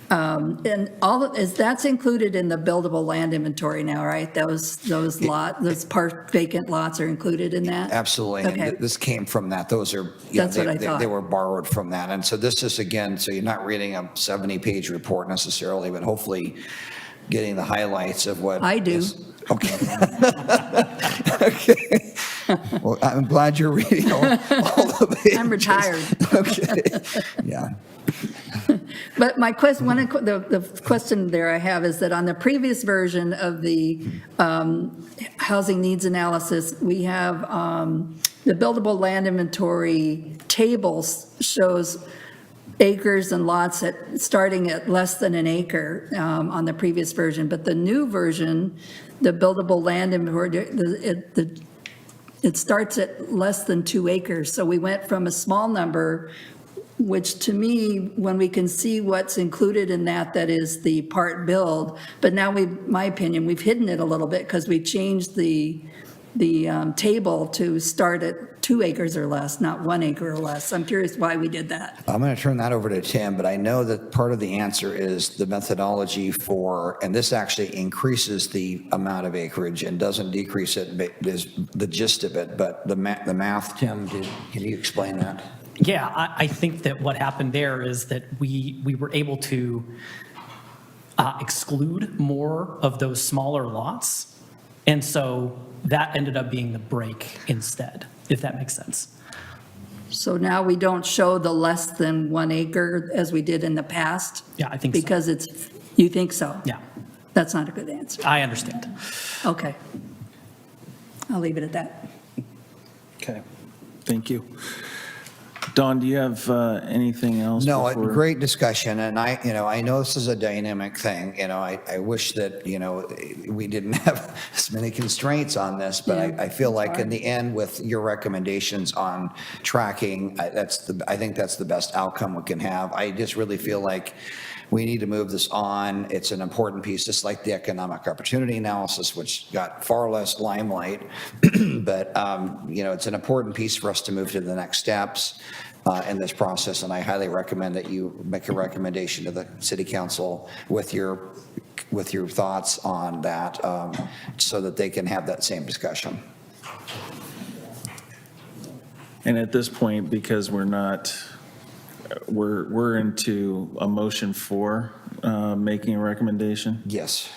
that's included in the buildable land inventory now, right? Those part vacant lots are included in that? Absolutely. Okay. And this came from that. Those are, That's what I thought. they were borrowed from that. And so this is, again, so you're not reading a 70-page report necessarily, but hopefully getting the highlights of what. I do. Okay. Okay. Well, I'm glad you're reading all the pages. I'm retired. Okay. Yeah. But my question, the question there I have is that on the previous version of the housing needs analysis, we have the buildable land inventory tables shows acres and lots starting at less than an acre on the previous version. But the new version, the buildable land inventory, it starts at less than 2 acres. So we went from a small number, which to me, when we can see what's included in that is the part build, but now my opinion, we've hidden it a little bit because we changed the table to start at 2 acres or less, not 1 acre or less. I'm curious why we did that. I'm going to turn that over to Tim, but I know that part of the answer is the methodology and this actually increases the amount of acreage and doesn't decrease it, but is the gist of it. But the math, Tim, can you explain that? Yeah, I think that what happened there is that we were able to exclude more of those smaller lots. And so that ended up being the break instead, if that makes sense. So now we don't show the less than 1 acre as we did in the past? Yeah, I think so. Because you think so? Yeah. That's not a good answer. I understand. Okay. I'll leave it at that. Okay, thank you. Don, do you have anything else? No, before- great discussion, and I know this is a dynamic thing. I wish that we didn't have as many constraints on this, but Yeah, I feel like hard. in the end, with your recommendations on tracking, I think that's the best outcome we can have. I just really feel like we need to move this on. It's an important piece, just like the economic opportunity analysis, which got far less limelight. But, it's an important piece for us to move to the next steps in this process. And I highly recommend that you make a recommendation to the city council with your thoughts on that so that they can have that same discussion. And at this point, because we're into a motion for making a recommendation? Yes.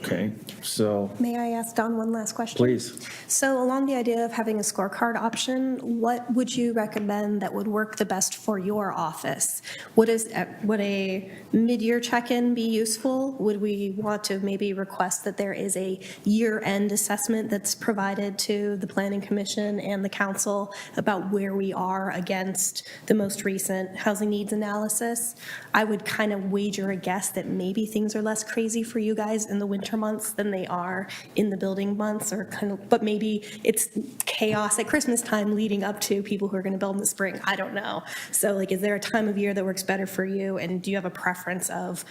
Okay, so May I ask Don one last question? please. So along the idea of having a scorecard option, what would you recommend that would work the best for your office? Would a mid-year check-in be useful? Would we want to maybe request that there is a year-end assessment that's provided to the Planning Commission and the council about where we are against the most recent housing needs analysis? I would kind of wager a guess that maybe things are less crazy for you guys in the winter winter months than they are in the building months, or kind of, but maybe it's chaos at Christmas time leading up to people who are going to build in the spring. I don't know. So like, is there a time of year that works better for you? And do you have a preference of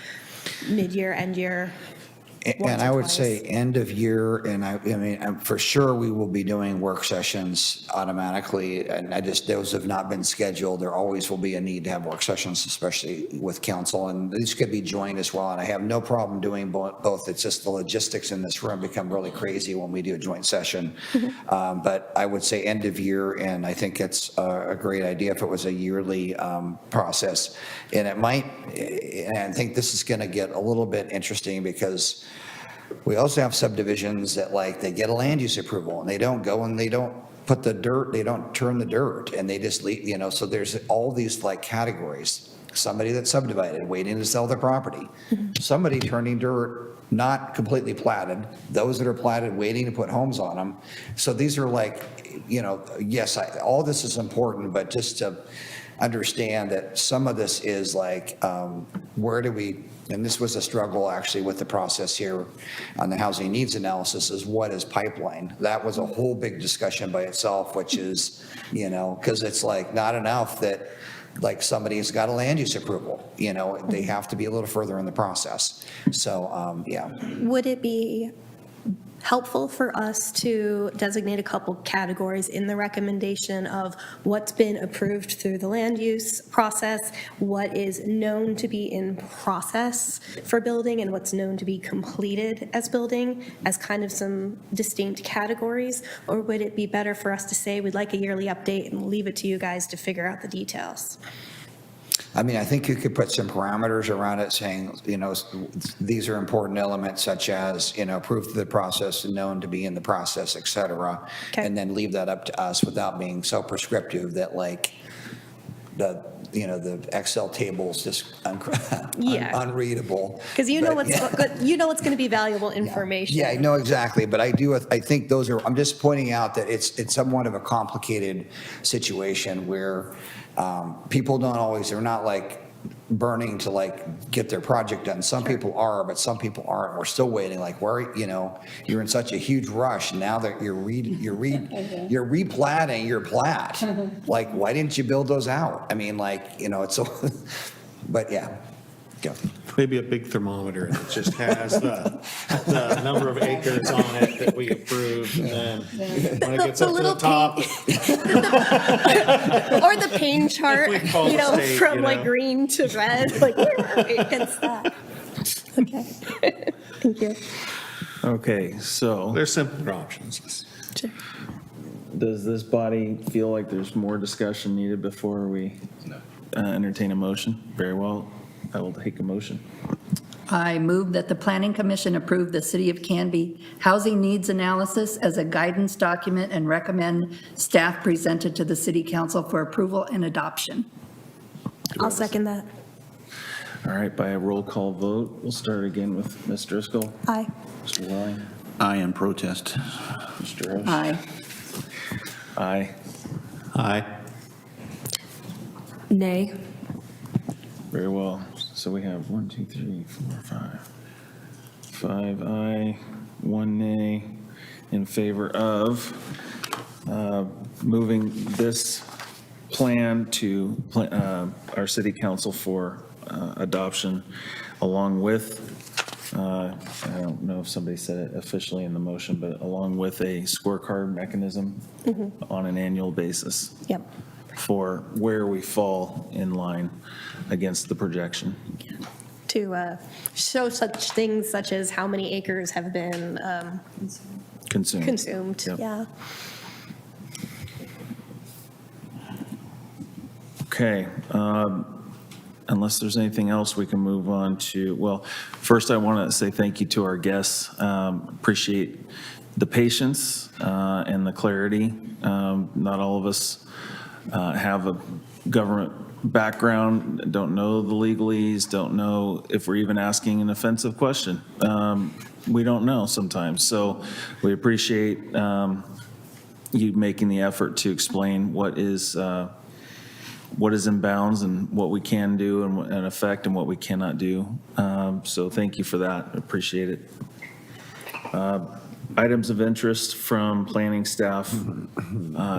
mid-year, end year? And I would say end of year, and I mean, for sure, we will be doing work sessions automatically, and those have not been scheduled. There always will be a need to have work sessions, especially with council, and these could be joined as well, and I have no problem doing both. It's just the logistics in this room become really crazy when we do a joint session. But I would say end of year, and I think it's a great idea if it was a yearly process. And it might, and I think this is going to get a little bit interesting because we also have subdivisions that they get a land use approval and they don't go and they don't put the dirt, they don't turn the dirt and they just leave, so there's all these categories. Somebody that's subdivided, waiting to sell their property. Somebody turning dirt, not completely platted. Those that are platted, waiting to put homes on them. So these are yes, all this is important, but just to understand that some of this is where do we, and this was a struggle actually with the process here on the housing needs analysis, is what is pipeline? That was a whole big discussion by itself, which is, because it's not enough that somebody's got a land use approval, they have to be a little further in the process. So, yeah. Would it be helpful for us to designate a couple categories in the recommendation of what's been approved through the land use process, what is known to be in process for building, and what's known to be completed as building, as kind of some distinct categories? Or would it be better for us to say we'd like a yearly update and leave it to you guys to figure out the details? I mean, I think you could put some parameters around it saying, these are important elements such as, proof of the process and known to be in the process, et cetera. Okay. And then leave that up to us without being so prescriptive that the Excel tables just unreadable. Because what's going to be valuable information. Yeah, I know exactly, but I think those are, I'm just pointing out that it's somewhat of a complicated situation where people don't always, they're not burning to get their project done. Some people are, but some people aren't. We're still waiting. Where you're in such a huge rush now that you're replatting your plat. Why didn't you build those out? I mean, it's so. But yeah. Go. Maybe a big thermometer that just has the number of acres on it that we approved, and then when it gets up to the top. Or the pain chart, state, from green to red, where are we against that? Okay, thank you. Okay, so There's simpler options. Sure. does this body feel like there's more discussion needed before we entertain a motion? Very well. I will take a motion. I move that the Planning Commission approve the City of Canby Housing Needs Analysis as a guidance document and recommend staff present it to the City Council for approval and adoption. I'll second that. All right, by a roll call vote, we'll start again with Ms. Driscoll. Aye. Mr. Lally. I am protest. Mr. Roche. Aye. Aye. Aye. Nay. Very well. So we have 1, 2, 3, 4, 5. 5 aye, 1 nay in favor of moving this plan to our city council for adoption, along with, I don't know if somebody said it officially in the motion, but along with a scorecard mechanism on an annual basis. Yep. For where we fall in line against the projection. To show such things such as how many acres have been Consumed. Yep. Yeah. Okay, unless there's anything else, we can move on to, well, first I want to say thank you to our guests. Appreciate the patience and the clarity. Not all of us have a government background, don't know the legalese, don't know if we're even asking an offensive question. We don't know sometimes. So we appreciate you making the effort to explain what is in bounds and what we can do and affect and what we cannot do. So thank you for that. Appreciate it. Items of interest from planning staff.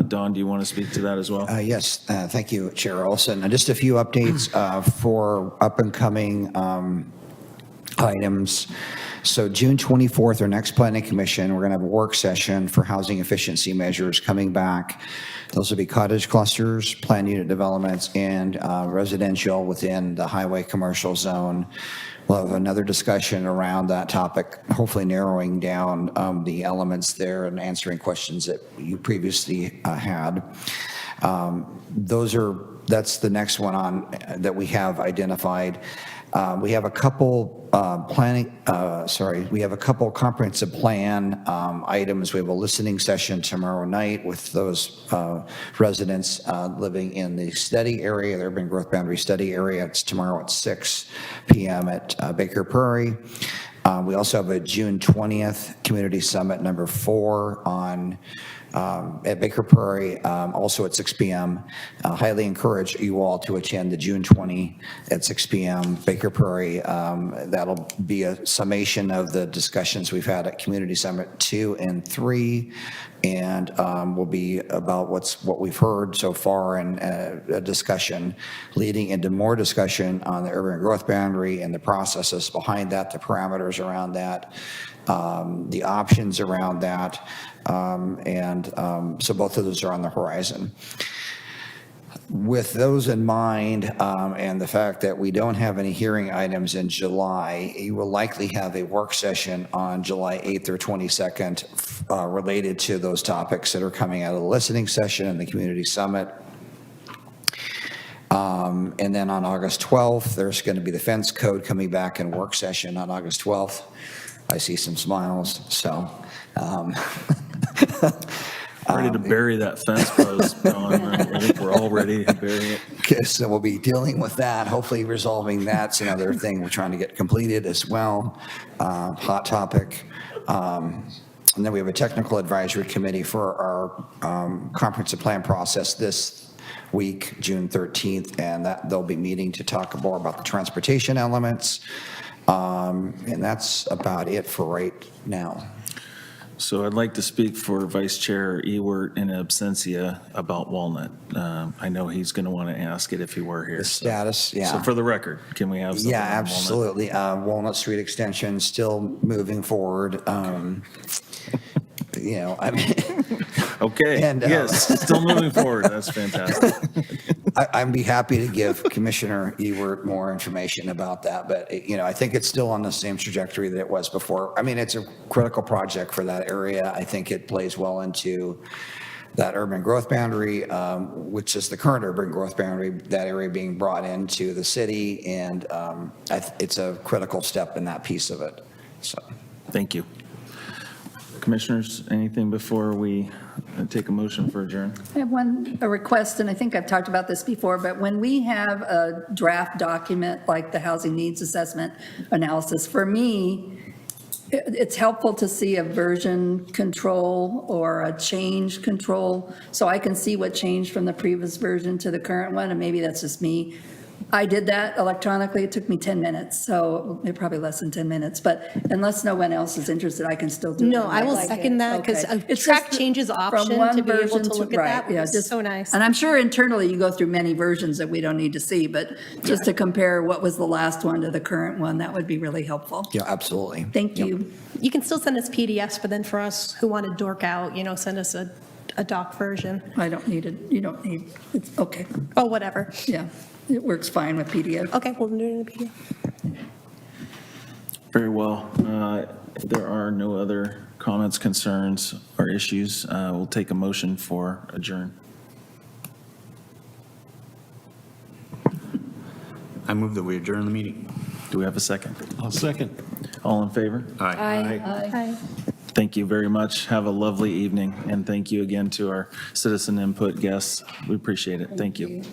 Don, do you want to speak to that as well? Yes, thank you, Chair Olson. And just a few updates for up-and-coming items. So June 24th, our next planning commission, we're going to have a work session for housing efficiency measures coming back. Those will be cottage clusters, planned unit developments, and residential within the highway commercial zone. We'll have another discussion around that topic, hopefully narrowing down the elements there and answering questions that you previously had. That's the next one on that we have identified. We have a couple we have a couple comprehensive plan items. We have a listening session tomorrow night with those residents living in the study area, the urban growth boundary study area. It's tomorrow at 6 p.m. at Baker Prairie. We also have a June 20th Community Summit number 4 on at Baker Prairie, also at 6 p.m. Highly encourage you all to attend the June 20 at 6 p.m. Baker Prairie. That'll be a summation of the discussions we've had at Community Summit 2 and 3, and will be about what we've heard so far and a discussion leading into more discussion on the urban growth boundary and the processes behind that, the parameters around that, the options around that. So both of those are on the horizon. With those in mind, and the fact that we don't have any hearing items in July, you will likely have a work session on July 8th or 22nd related to those topics that are coming out of the listening session and the community summit. And then on August 12th, there's going to be the fence code coming back in work session on August 12th. I see some smiles, so. Ready to bury that fence post, Don. I think we're all ready to bury it. Okay, so we'll be dealing with that, hopefully resolving that's another thing we're trying to get completed as well. Hot topic. And then we have a technical advisory committee for our comprehensive plan process this week, June 13th, and that they'll be meeting to talk more about the transportation elements. And that's about it for right now. So I'd like to speak for Vice Chair Ewert in absentia about Walnut. I know he's going to want to ask it if he were here. The status, yeah. So for the record, can we have something Yeah, on Walnut? absolutely. Walnut Street extension still moving forward. You know, I mean. Okay, And, yes, still moving forward. That's fantastic. I'd be happy to give Commissioner Ewert more information about that, but, you know, I think it's still on the same trajectory that it was before. I mean, it's a critical project for that area. I think it plays well into that urban growth boundary, which is the current urban growth boundary, that area being brought into the city, and it's a critical step in that piece of it, so. Thank you. Commissioners, anything before we take a motion for adjourn? I have a request, and I think I've talked about this before, but when we have a draft document like the housing needs assessment analysis, for me, it's helpful to see a version control or a change control so I can see what changed from the previous version to the current one, and maybe that's just me. I did that electronically. It took me 10 minutes, so probably less than 10 minutes. But unless no one else is interested, I can still do it. No, I will like second it. that because Okay. a It's track just changes from option one to be able version to look at right, that yeah, was just so nice. And I'm sure internally you go through many versions that we don't need to see, but just to compare what was the last one to the current one, that would be really helpful. Yeah, absolutely. Thank Yep. you. You can still send us PDFs, but then for us who want to dork out, you know, send us a doc version. I don't need it. You don't need, it's okay. Oh, whatever. Yeah, it works fine with PDF. Okay, we'll do it in a PDF. Very well. If there are no other comments, concerns, or issues, we'll take a motion for adjourn. I move that we adjourn the meeting. Do we have a second? I'll second. All in favor? Aye. Aye. Thank you very much. Have a lovely evening, and thank you again to our citizen input guests. We appreciate it. Thank you.